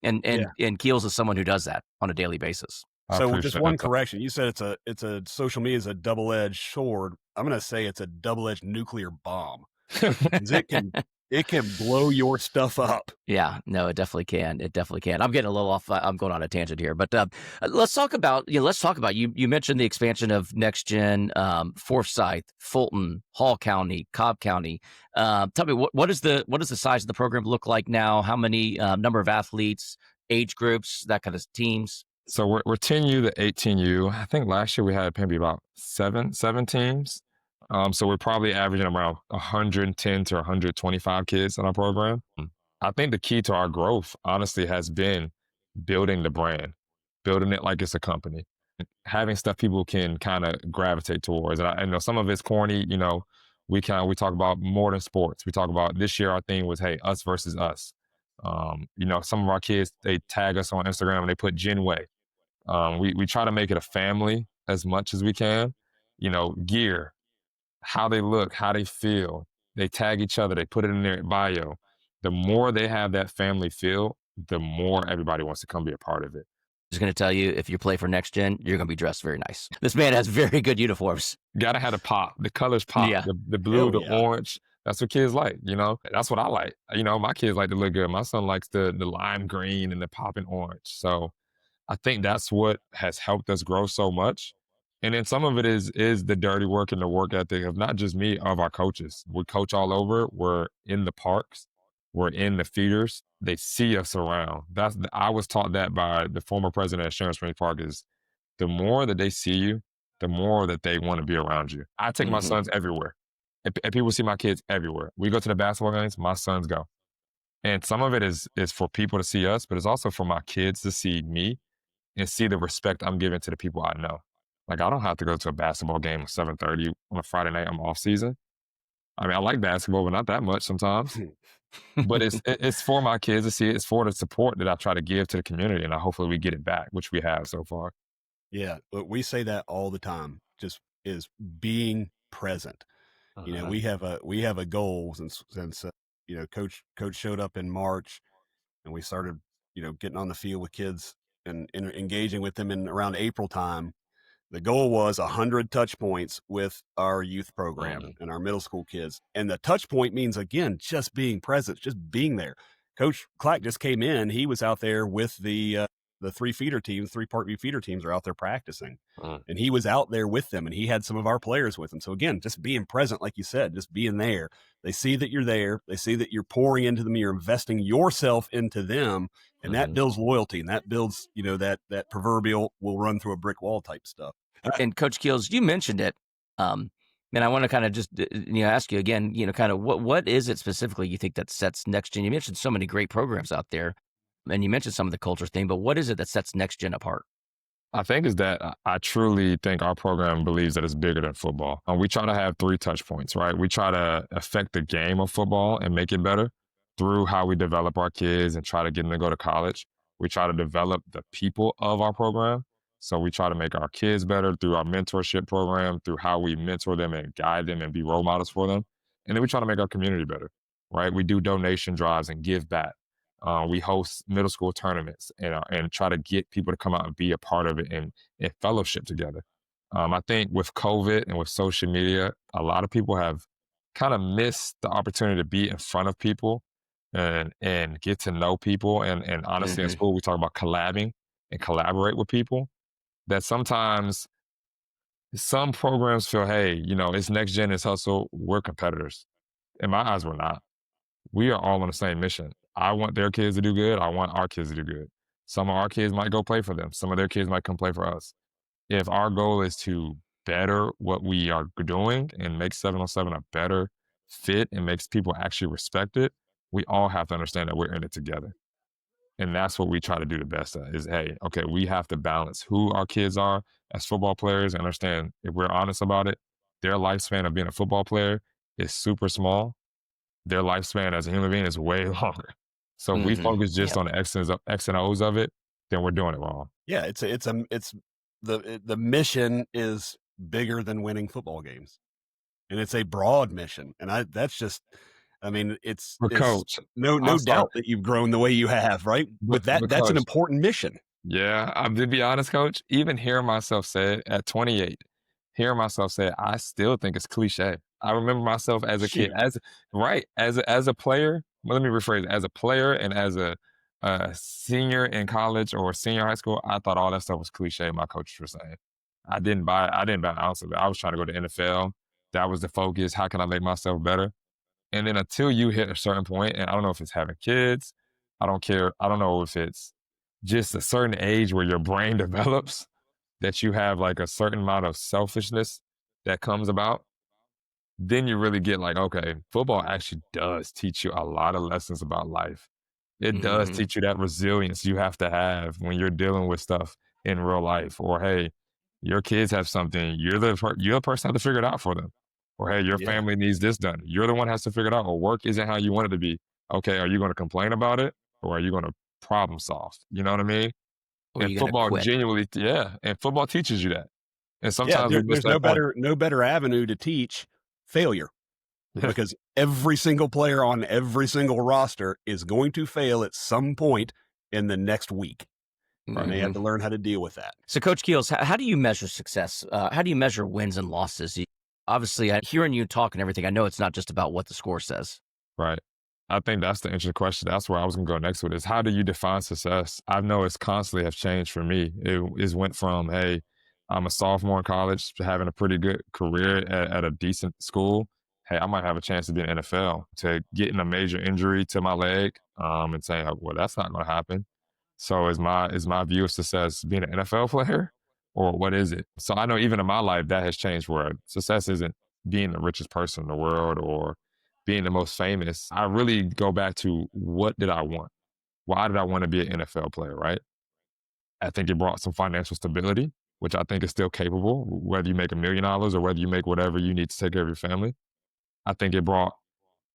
Speaker 1: And
Speaker 4: Yeah.
Speaker 1: and and Keels is someone who does that on a daily basis.
Speaker 5: I
Speaker 4: So just
Speaker 5: appreciate
Speaker 4: one
Speaker 5: that.
Speaker 4: correction. You said it's a social media is a double-edged sword. I'm gonna say it's a double-edged nuclear bomb. 'Cause it can blow your stuff up.
Speaker 1: Yeah, no, it definitely can. It definitely can. I'm getting a little off. I'm going on a tangent here, but let's talk about. Let's talk about you. You mentioned the expansion of NextGen, Forsyth, Fulton, Hall County, Cobb County. Tell me what does the size of the program look like now? How many number of athletes, age groups, that kind of teams?
Speaker 5: So we're 10U to 18U. I think last year we had maybe about seven teams. So we're probably averaging around 110 to 125 kids in our program. I think the key to our growth, honestly, has been building the brand, building it like it's a company, having stuff people can kind of gravitate towards. And I know some of it's corny. We talk about more than sports. We talk about this year. Our theme was, hey, us versus us. Some of our kids, they tag us on Instagram and they put Gen Way. We try to make it a family as much as we can. Gear, how they look, how they feel. They tag each other, they put it in their bio. The more they have that family feel, the more everybody wants to come be a part of it.
Speaker 1: Just going to tell you, if you play for Next Gen, you're going to be dressed very nice. This man has very good uniforms.
Speaker 5: Gotta have the pop. The colors pop.
Speaker 1: Yeah.
Speaker 5: The blue,
Speaker 4: Hell
Speaker 5: the
Speaker 4: yeah.
Speaker 5: orange. That's what kids like. That's what I like. My kids like to look good. My son likes the lime green and the popping orange. So I think that's what has helped us grow so much. And then some of it is the dirty work and the work ethic of not just me, of our coaches. We coach all over. We're in the parks. We're in the feeders. They see us around. I was taught that by the former president of Sharon Springs Park is the more that they see you, the more that they want to be around you. I take my
Speaker 1: Mhm.
Speaker 5: sons everywhere. And people see my kids everywhere. We go to the basketball games, my sons go. And some of it is for people to see us, but it's also for my kids to see me and see the respect I'm giving to the people I know. Like I don't have to go to a basketball game at 7:30 on a Friday night. I'm off season. I mean, I like basketball, but not that much sometimes. But it's for my kids to see it. It's for the support that I try to give to the community, and hopefully we get it back, which we have so far.
Speaker 4: Yeah, but we say that all the time. Just is being present. We have a goal since coach showed up in March and we started getting on the field with kids and engaging with them in around April time. The goal was 100 touch points with our youth program
Speaker 1: Mhm.
Speaker 4: and our middle school kids. And the touch point means, again, just being present, just being there. Coach Clack just came in. He was out there with the three feeder teams, three Parkview feeder teams are out there practicing.
Speaker 5: Mm.
Speaker 4: And he was out there with them and he had some of our players with him. So again, just being present, like you said, just being there. They see that you're there. They see that you're pouring into them. You're investing yourself into them. And that
Speaker 1: Mhm.
Speaker 4: builds loyalty and that builds, that proverbial will run through a brick wall type stuff.
Speaker 1: And Coach Keels, you mentioned it, and I want to kind of just ask you again, kind of what is it specifically you think that sets Next Gen? You mentioned so many great programs out there, and you mentioned some of the culture thing, but what is it that sets Next Gen apart?
Speaker 5: I think is that I truly think our program believes that it's bigger than football. We try to have 3 touch points, right? We try to affect the game of football and make it better through how we develop our kids and try to get them to go to college. We try to develop the people of our program. So we try to make our kids better through our mentorship program, through how we mentor them and guide them and be role models for them. And then we try to make our community better, right? We do donation drives and give back. We host middle school tournaments and try to get people to come out and be a part of it and fellowship together. I think with COVID and with social media, a lot of people have kind of missed the opportunity to be in front of people and get to know people. And honestly, in
Speaker 1: Mhm.
Speaker 5: school, we talk about collabing and collaborate with people. that sometimes some programs feel, hey, it's next gen, it's hustle. We're competitors. In my eyes, we're not. We are all on the same mission. I want their kids to do good. I want our kids to do good. Some of our kids might go play for them. Some of their kids might come play for us. If our goal is to better what we are doing and make 707 a better fit and makes people actually respect it, we all have to understand that we're in it together. And that's what we try to do the best at is, hey, okay, we have to balance who our kids are as football players and understand if we're honest about it, their lifespan of being a football player is super small. Their lifespan as a human being is way longer. So if we focus just
Speaker 1: Yep.
Speaker 5: on the X and O's of it, then we're doing it wrong.
Speaker 4: Yeah, it's the mission is bigger than winning football games, and it's a broad mission, and that's just, I mean,
Speaker 5: But
Speaker 4: it's
Speaker 5: coach,
Speaker 4: no
Speaker 5: I'm sorry,
Speaker 4: doubt that you've grown the way you have, right?
Speaker 5: but,
Speaker 4: But
Speaker 5: but
Speaker 4: that's an
Speaker 5: coach,
Speaker 4: important mission.
Speaker 5: yeah, I'm to be honest, coach, even hearing myself say it at 28, hearing myself say it, I still think it's cliche. I remember myself as a kid,
Speaker 4: Shoot.
Speaker 5: as a player. Well, let me rephrase, as a player and as a senior in college or senior high school, I thought all that stuff was cliche. My coaches were saying, I didn't buy an ounce of it. I was trying to go to NFL. That was the focus. How can I make myself better? And then until you hit a certain point, and I don't know if it's having kids, I don't care. I don't know if it's just a certain age where your brain develops that you have like a certain amount of selfishness that comes about, then you really get like, okay, football actually does teach you a lot of lessons about life. It does
Speaker 1: Mhm.
Speaker 5: teach you that resilience you have to have when you're dealing with stuff in real life. Or hey, your kids have something, you're the person who has to figure it out for them. Or hey, your
Speaker 4: Yeah.
Speaker 5: family needs this done. You're the one who has to figure it out. Or work isn't how you want it to be. Okay, are you going to complain about it or are you going to problem solve? You know what I mean?
Speaker 1: Or
Speaker 5: And
Speaker 1: you gonna
Speaker 5: football
Speaker 1: quit?
Speaker 5: genuinely, yeah. And football teaches you that. And
Speaker 4: Yeah,
Speaker 5: sometimes we miss
Speaker 4: there's
Speaker 5: that point.
Speaker 4: no better avenue to teach failure, because every single player on every single roster is going to fail at some point in the next week, and
Speaker 5: Right.
Speaker 4: they have
Speaker 1: Mhm.
Speaker 4: to learn how to deal with that.
Speaker 1: So, Coach Keels, how do you measure success? How do you measure wins and losses? Obviously, hearing you talk and everything, I know it's not just about what the score says.
Speaker 5: Right. I think that's the interesting question. That's where I was gonna go next with is how do you define success? I know it's constantly have changed for me. It is went from, hey, I'm a sophomore in college, to having a pretty good career at a decent school. Hey, I might have a chance to be in NFL, to getting a major injury to my leg, and saying, "Oh, well, that's not gonna happen. So is my view of success being an NFL player or what is it? So I know even in my life that has changed where success isn't being the richest person in the world or being the most famous. I really go back to what did I want? Why did I want to be an NFL player, right? I think it brought some financial stability, which I think is still capable, whether you make $1 million or whether you make whatever you need to take care of your family. I think it brought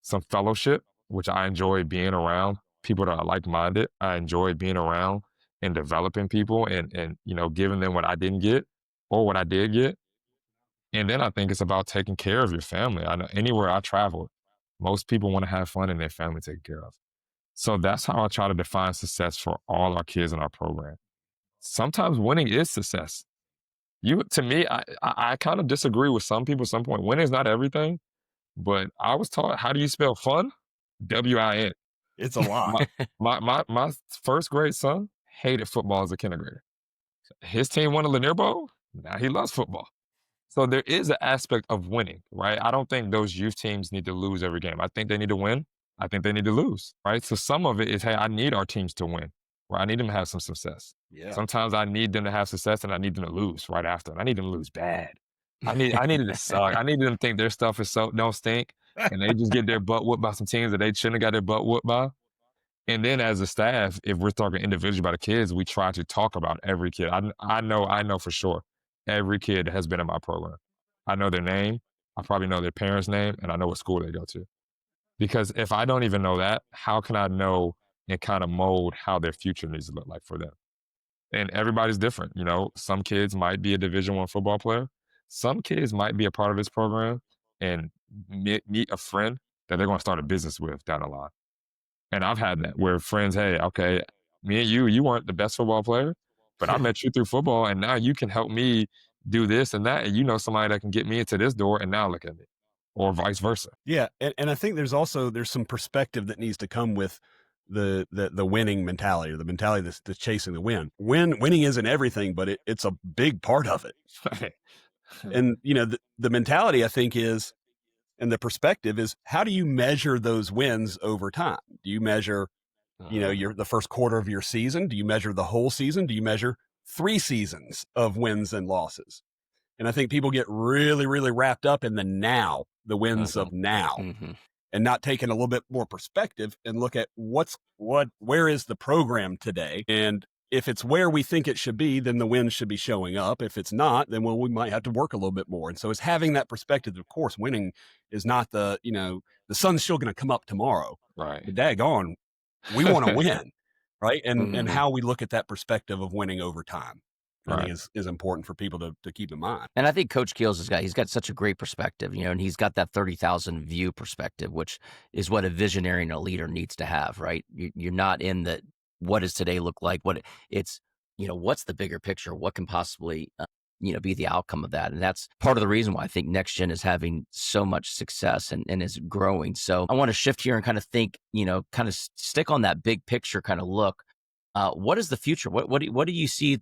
Speaker 5: some fellowship, which I enjoy being around people that are like minded. I enjoy being around and developing people and giving them what I didn't get or what I did get. And then I think it's about taking care of your family. I know anywhere I travel, most people want to have fun and their family taken care of. So that's how I try to define success for all our kids in our program. Sometimes winning is success. To me, I kind of disagree with some people at some point. Winning is not everything, but I was taught, how do you spell fun? WIN.
Speaker 4: It's a lot.
Speaker 5: My my first grade son hated football as a kindergartner. His team won a Lanier Bowl. Now he loves football. So there is an aspect of winning, right? I don't think those youth teams need to lose every game. I think they need to win. I think they need to lose, right? So some of it is, hey, I need our teams to win, right? I need them to have some success.
Speaker 4: Yeah.
Speaker 5: Sometimes I need them to have success and I need them to lose right after. And I need them to lose bad. I need it to suck. I need them to think their stuff is so don't stink and they just get their butt whooped by some teams that they shouldn't have got their butt whooped by. And then as a staff, if we're talking individually about the kids, we try to talk about every kid. I know for sure every kid has been in my program. I know their name. I probably know their parents' name, and I know what school they go to. Because if I don't even know that, how can I know and kind of mold how their future needs to look like for them? And everybody's different. Some kids might be a Division I football player. Some kids might be a part of this program and meet a friend that they're going to start a business with down the line. And I've had that where friends, hey, okay, me and you weren't the best football player, but I met you through football and now you can help me do this and that. And you know somebody that can get me into this door and now look at me. Or vice versa.
Speaker 4: Yeah, and I think there's some perspective that needs to come with the winning mentality, or the mentality that's chasing the win. Winning isn't everything, but it's a big part of it.
Speaker 5: Right.
Speaker 4: And the mentality, I think, is, and the perspective is, how do you measure those wins over time? Do you measure, your the first quarter of your season? Do you measure the whole season? Do you measure 3 seasons of wins and losses? And I think people get really, really wrapped up in the wins of now,
Speaker 1: Mhm.
Speaker 4: and not taking a little bit more perspective and look at where is the program today? And if it's where we think it should be, then the wins should be showing up. If it's not, then we might have to work a little bit more. And so it's having that perspective. Of course, winning is not the sun's still going to come up tomorrow.
Speaker 5: Right.
Speaker 4: But daggone, we want to win, right? And
Speaker 1: Mhm.
Speaker 4: how we look at that perspective of winning over time, I think
Speaker 5: Right.
Speaker 4: is important for people to keep in mind.
Speaker 1: And I think Coach Keels he's got such a great perspective, and he's got that 30,000 view perspective, which is what a visionary and a leader needs to have, right? You're not in the what does today look like? It's, what's the bigger picture? What can possibly, be the outcome of that? And that's part of the reason why I think NextGen is having so much success and is growing. So I want to shift here and kind of think, kind of stick on that big picture kind of look. What is the future? What do you see?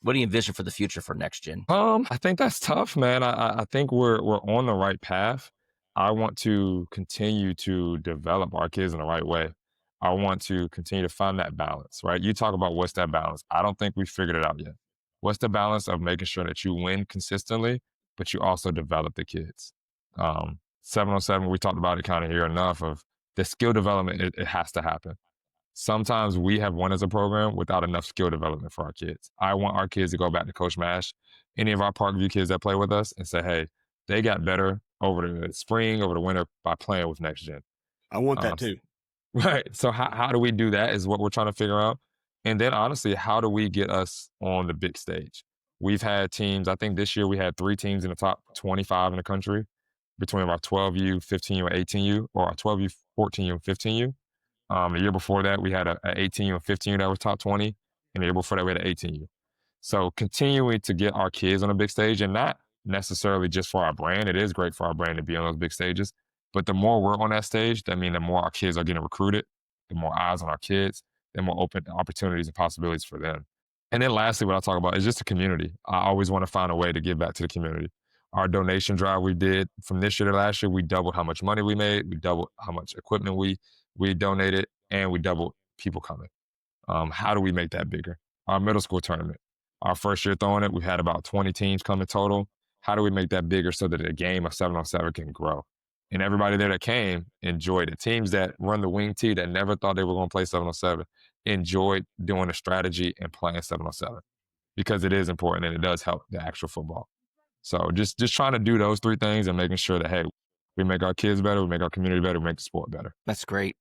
Speaker 1: What do you envision for the future for NextGen?
Speaker 5: I think that's tough, man. I think we're on the right path. I want to continue to develop our kids in the right way. I want to continue to find that balance, right? You talk about what's that balance. I don't think we figured it out yet. What's the balance of making sure that you win consistently, but you also develop the kids? 707, we talked about it kind of here enough of the skill development, it has to happen. Sometimes we have won as a program without enough skill development for our kids. I want our kids to go back to Coach Mash, any of our Parkview kids that play with us, and say, hey, they got better over the spring, over the winter by playing with Next Gen.
Speaker 4: I want
Speaker 5: Um,
Speaker 4: that too.
Speaker 5: right. So how do we do that is what we're trying to figure out. And then honestly, how do we get us on the big stage? We've had teams, I think this year we had 3 teams in the top 25 in the country between our 12U, 15U, and 18U, or our 12U, 14U, and 15U. The year before that, we had a 18U and 15U that was top 20. And the year before that, we had an 18U. So continuing to get our kids on a big stage, and not necessarily just for our brand. It is great for our brand to be on those big stages. But the more we're on that stage, that means the more our kids are getting recruited, the more eyes on our kids, the more open opportunities and possibilities for them. And then lastly, what I talk about is just the community. I always want to find a way to give back to the community. Our donation drive we did from this year to last year, we doubled how much money we made, we doubled how much equipment we donated, and we doubled people coming. How do we make that bigger? Our middle school tournament, our first year throwing it, we had about 20 teams come in total. How do we make that bigger so that the game of 7-on-7 can grow? And everybody there that came enjoyed it. Teams that run the wing tee that never thought they were going to play 7-on-7 enjoyed doing the strategy and playing 7-on-7 because it is important and it does help the actual football. So just trying to do those 3 things and making sure that, hey, we make our kids better, we make our community better, we make the sport better.
Speaker 1: That's great.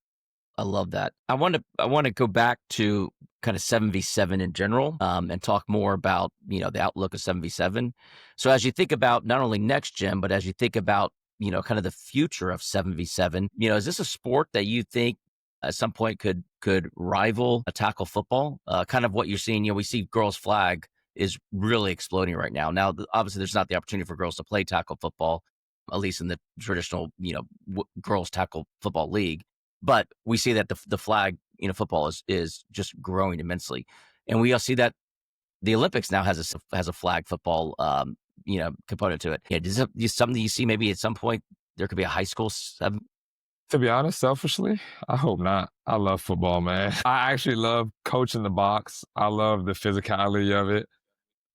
Speaker 1: I love that. I want to go back to kind of 7v7 in general, and talk more about, the outlook of 7v7. So as you think about not only next gen, but as you think about, kind of the future of 7v7, is this a sport that you think at some point could rival a tackle football? Kind of what you're seeing, we see girls flag is really exploding right now. Now, obviously there's not the opportunity for girls to play tackle football, at least in the traditional, girls tackle football league. But we see that the flag, football is just growing immensely, and we all see that the Olympics now has a flag football, component to it. Yeah, is something you see maybe at some point there could be a high school seven?
Speaker 5: To be honest, selfishly, I hope not. I love football, man. I actually love coaching the box. I love the physicality of it.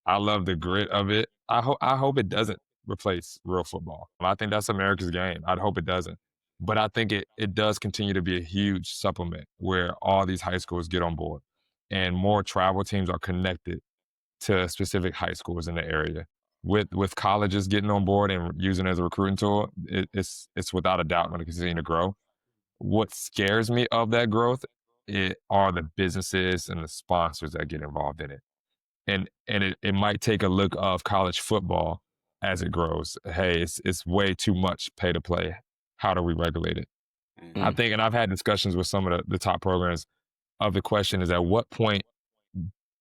Speaker 5: I love the grit of it. I hope it doesn't replace real football. I think that's America's game. I'd hope it doesn't. But I think it does continue to be a huge supplement where all these high schools get on board and more travel teams are connected to specific high schools in the area. With colleges getting on board and using it as a recruiting tool, it's without a doubt going to continue to grow. What scares me of that growth are the businesses and the sponsors that get involved in it. And it might take a look of college football as it grows. Hey, it's way too much pay to play. How do we regulate it? I
Speaker 1: Mm.
Speaker 5: think, and I've had discussions with some of the top programs of the question is at what point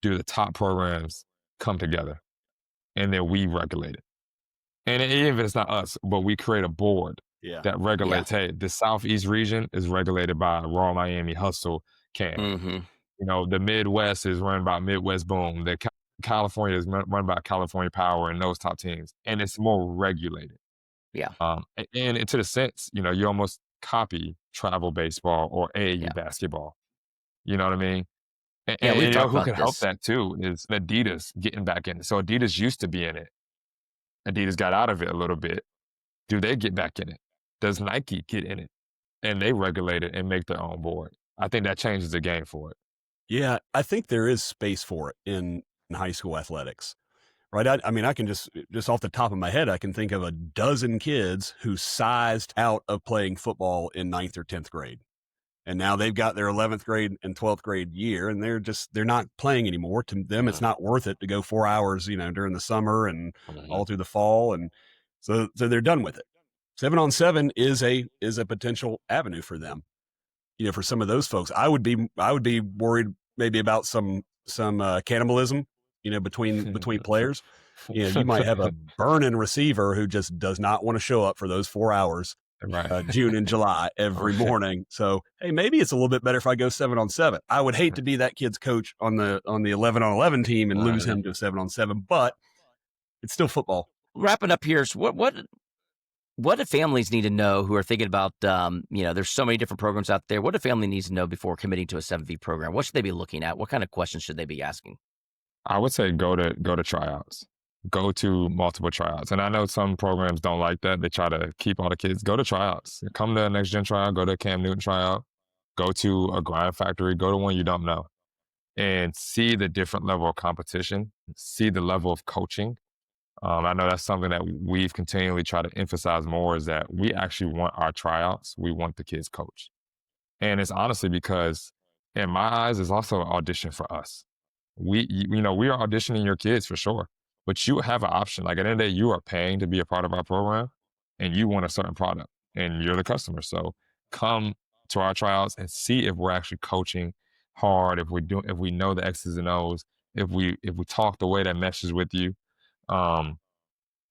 Speaker 5: do the top programs come together and then we regulate it? And even if it's not us, but we create a board
Speaker 4: Yeah.
Speaker 5: that
Speaker 1: Yeah.
Speaker 5: regulates, hey, the Southeast region is regulated by Raw Miami Hustle Cam.
Speaker 1: Mhm.
Speaker 5: The Midwest is run by Midwest Boom. California is run by California Power and those top teams, and it's more regulated.
Speaker 1: Yeah.
Speaker 5: And to the sense, you almost copy travel baseball or AAU
Speaker 1: Yeah.
Speaker 5: basketball. You know what I mean? And,
Speaker 1: Yeah,
Speaker 5: and
Speaker 1: we've talked
Speaker 5: who
Speaker 1: about
Speaker 5: could help
Speaker 1: this.
Speaker 5: that too is Adidas getting back in it. So Adidas used to be in it. Adidas got out of it a little bit. Do they get back in it? Does Nike get in it? And they regulate it and make their own board. I think that changes the game for it.
Speaker 4: Yeah, I think there is space for it in high school athletics, right? I mean, I can just off the top of my head, I can think of a dozen kids who sized out of playing football in ninth or 10th grade. And now they've got their 11th grade and 12th grade year, and they're not playing anymore. To them, it's
Speaker 1: Mhm.
Speaker 4: not worth it to go 4 hours, during the summer and
Speaker 1: Mhm.
Speaker 4: all through the fall. And so they're done with it. 7-on-7 is a potential avenue for them. For some of those folks, I would be worried maybe about some cannibalism, between players. You might have a burning receiver who just does not want to show up for those 4 hours,
Speaker 5: Right.
Speaker 4: June and July every
Speaker 5: Right.
Speaker 4: morning. So, hey, maybe it's a little bit better if I go 7-on-7. I would hate to be that kid's coach on the 11-on-11 team and lose
Speaker 1: Mhm.
Speaker 4: him to 7-on-7, but it's still football.
Speaker 1: Wrapping up here is what do families need to know who are thinking about, there's so many different programs out there. What do family needs to know before committing to a 7V program? What should they be looking at? What kind of questions should they be asking?
Speaker 5: I would say go to tryouts. Go to multiple tryouts. And I know some programs don't like that. They try to keep all the kids. Go to tryouts. Come to a next gen tryout, go to a Cam Newton tryout, go to a grind factory, go to one you don't know. And see the different level of competition, see the level of coaching. I know that's something that we've continually tried to emphasize more is that we actually want our tryouts. We want the kids coached. And it's honestly because in my eyes, it's also an audition for us. We are auditioning your kids for sure, but you have an option. Like at the end of the day, you are paying to be a part of our program and you want a certain product and you're the customer. So come to our tryouts and see if we're actually coaching hard, if we know the X's and O's, if we talk the way that meshes with you. Um,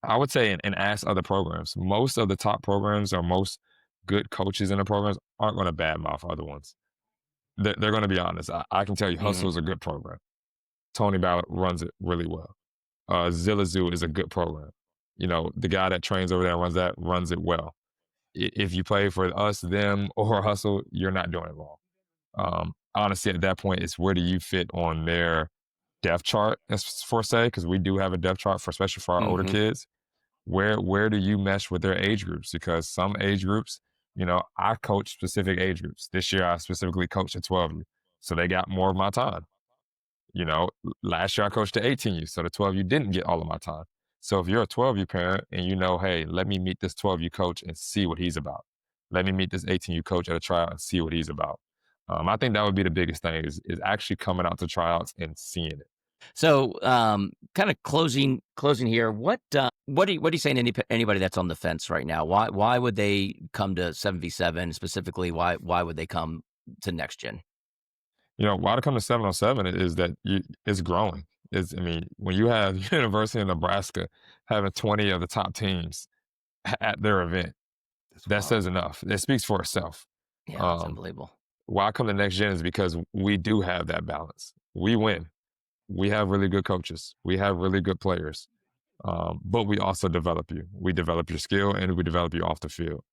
Speaker 5: I would say and ask other programs. Most of the top programs or most good coaches in the programs aren't going to badmouth other ones. They're going to be honest. I can tell you, Hustle
Speaker 1: Mhm.
Speaker 5: is a good program. Tony Ballard runs it really well. Zilla Zoo is a good program. The guy that trains over there and runs it well. If you play for us, them, or Hustle, you're not doing it wrong. Honestly, at that point, it's where do you fit on their depth chart, as for say, because we do have a depth chart for especially for our older
Speaker 1: Mhm.
Speaker 5: kids. Where do you mesh with their age groups? Because some age groups, I coach specific age groups. This year, I specifically coached a 12U, so they got more of my time. Last year I coached the 18U, so the 12U didn't get all of my time. So if you're a 12U parent and hey, let me meet this 12U coach and see what he's about. Let me meet this 18U coach at a tryout and see what he's about. I think that would be the biggest thing is actually coming out to tryouts and seeing it.
Speaker 1: So, kind of closing here. What do you say to anybody that's on the fence right now? Why would they come to 7v7 specifically? Why would they come to Next Gen?
Speaker 5: Why to come to 7-on-7 is that it's growing. When you have University of Nebraska having 20 of the top teams at their event,
Speaker 4: That's
Speaker 5: that
Speaker 4: wild.
Speaker 5: says enough. It speaks for itself.
Speaker 1: Yeah, it's
Speaker 5: Um,
Speaker 1: unbelievable.
Speaker 5: why I come to Next Gen is because we do have that balance. We win. We have really good coaches. We have really good players. But we also develop you. We develop your skill and we develop you off the field.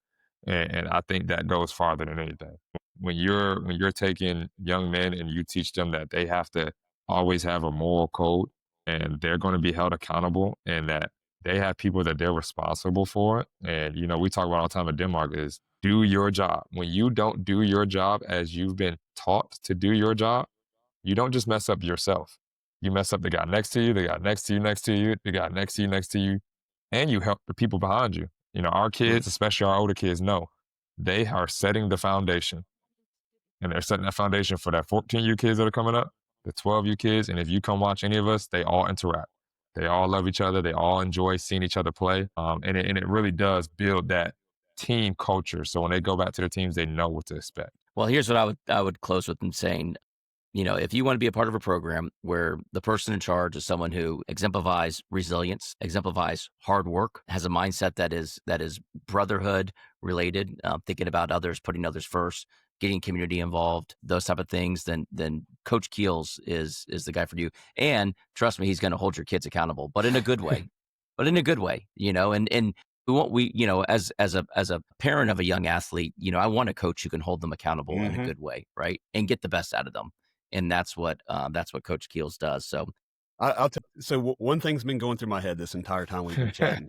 Speaker 5: And I think that goes farther than anything. When you're taking young men and you teach them that they have to always have a moral code and they're going to be held accountable and that they have people that they're responsible for. And we talk about all the time in Denmark is do your job. When you don't do your job as you've been taught to do your job, you don't just mess up yourself. You mess up the guy next to you, the guy next to you, next to you, the guy next to you, next to you, and you help the people behind you. Our
Speaker 1: Mm.
Speaker 5: kids, especially our older kids, know they are setting the foundation. And they're setting that foundation for that 14U kids that are coming up, the 12U kids. And if you come watch any of us, they all interact. They all love each other. They all enjoy seeing each other play. And it really does build that team culture. So when they go back to their teams, they know what to expect.
Speaker 1: Well, here's what I would close with in saying. if you want to be a part of a program where the person in charge is someone who exemplifies resilience, exemplifies hard work, has a mindset that is brotherhood related, thinking about others, putting others first, getting community involved, those type of things, then Coach Keels is the guy for you. And trust me, he's going to hold your kids accountable, but in a good way. And as a parent of a young athlete, I want a coach who can hold them accountable in a good way, right? And get the best out of them. And that's what Coach Keels does. So
Speaker 4: I'll tell you. So one thing's been going through my head this entire time we've been chatting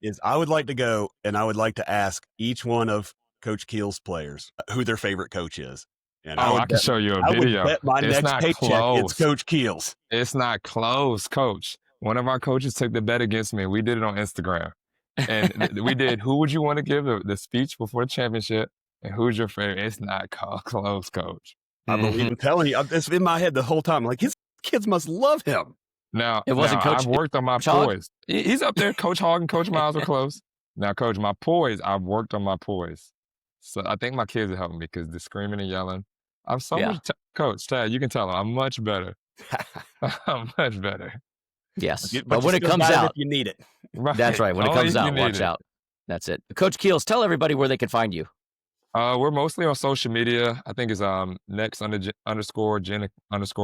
Speaker 4: is I would like to go and I would like to ask each one of Coach Keels' players who their favorite coach is. And
Speaker 5: I can show you a
Speaker 4: I
Speaker 5: video.
Speaker 4: would bet my
Speaker 5: It's
Speaker 4: next
Speaker 5: not
Speaker 4: paycheck
Speaker 5: close.
Speaker 4: it's Coach Keels.
Speaker 5: It's not close, Coach. One of our coaches took the bet against me. We did it on Instagram. And we did, who would you want to give the speech before the championship? And who's your favorite? It's not close, Coach.
Speaker 4: I believe I'm telling you. It's in my head the whole time. Like, his kids must love him.
Speaker 1: It wasn't Coach.
Speaker 5: I've worked on my poise. He's up there. Coach Hogg and Coach Miles are close. Now, Coach, my poise, I've worked on my poise. So I think my kids are helping me because the screaming and yelling. I'm so much, Coach Tad, you can tell them I'm much better. I'm much better.
Speaker 1: Yes.
Speaker 4: But
Speaker 1: when it comes out,
Speaker 4: if you need it.
Speaker 5: Right.
Speaker 1: That's right. When it comes out, watch out. That's it. Coach Keels, tell everybody where they can find you.
Speaker 5: We're mostly on social media. I think it's next_Gen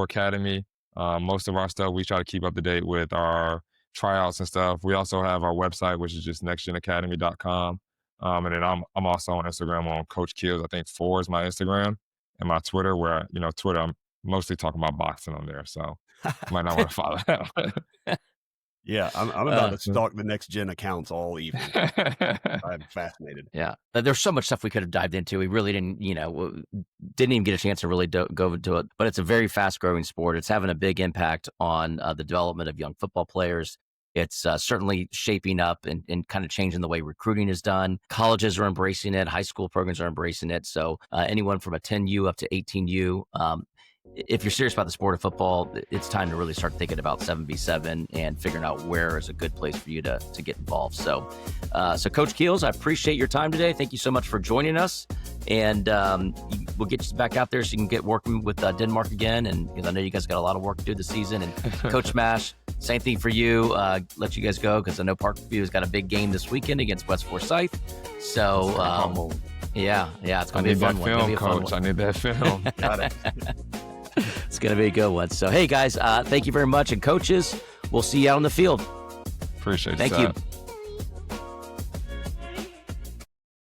Speaker 5: Academy. Most of our stuff we try to keep up to date with our tryouts and stuff. We also have our website, which is just nextgenacademy.com. And then I'm also on Instagram on Coach Keels. I think 4 is my Instagram, and my Twitter, where Twitter I'm mostly talking about boxing on there. So you might not want to follow that.
Speaker 4: Yeah, I'm about to stalk the Next Gen accounts all evening. I'm fascinated.
Speaker 1: Yeah, there's so much stuff we could have dived into. We really didn't even get a chance to really go into it. But it's a very fast growing sport. It's having a big impact on the development of young football players. It's certainly shaping up and kind of changing the way recruiting is done. Colleges are embracing it. High school programs are embracing it. So anyone from a 10U up to 18U, if you're serious about the sport of football, it's time to really start thinking about 7v7 and figuring out where is a good place for you to get involved. So Coach Keels, I appreciate your time today. Thank you so much for joining us. And we'll get you back out there so you can get working with Denmark again. And because I know you guys got a lot of work to do this season. And Coach Mash, same thing for you. Let you guys go because I know Parkview's got a big game this weekend against West Forsyth. So yeah, it's going to be a fun one.
Speaker 5: Coach. I need that film.
Speaker 4: Got it.
Speaker 1: It's going to be a good one. So, hey, guys, thank you very much. And coaches, we'll see you out on the field.
Speaker 5: Appreciate it.
Speaker 1: Thank you.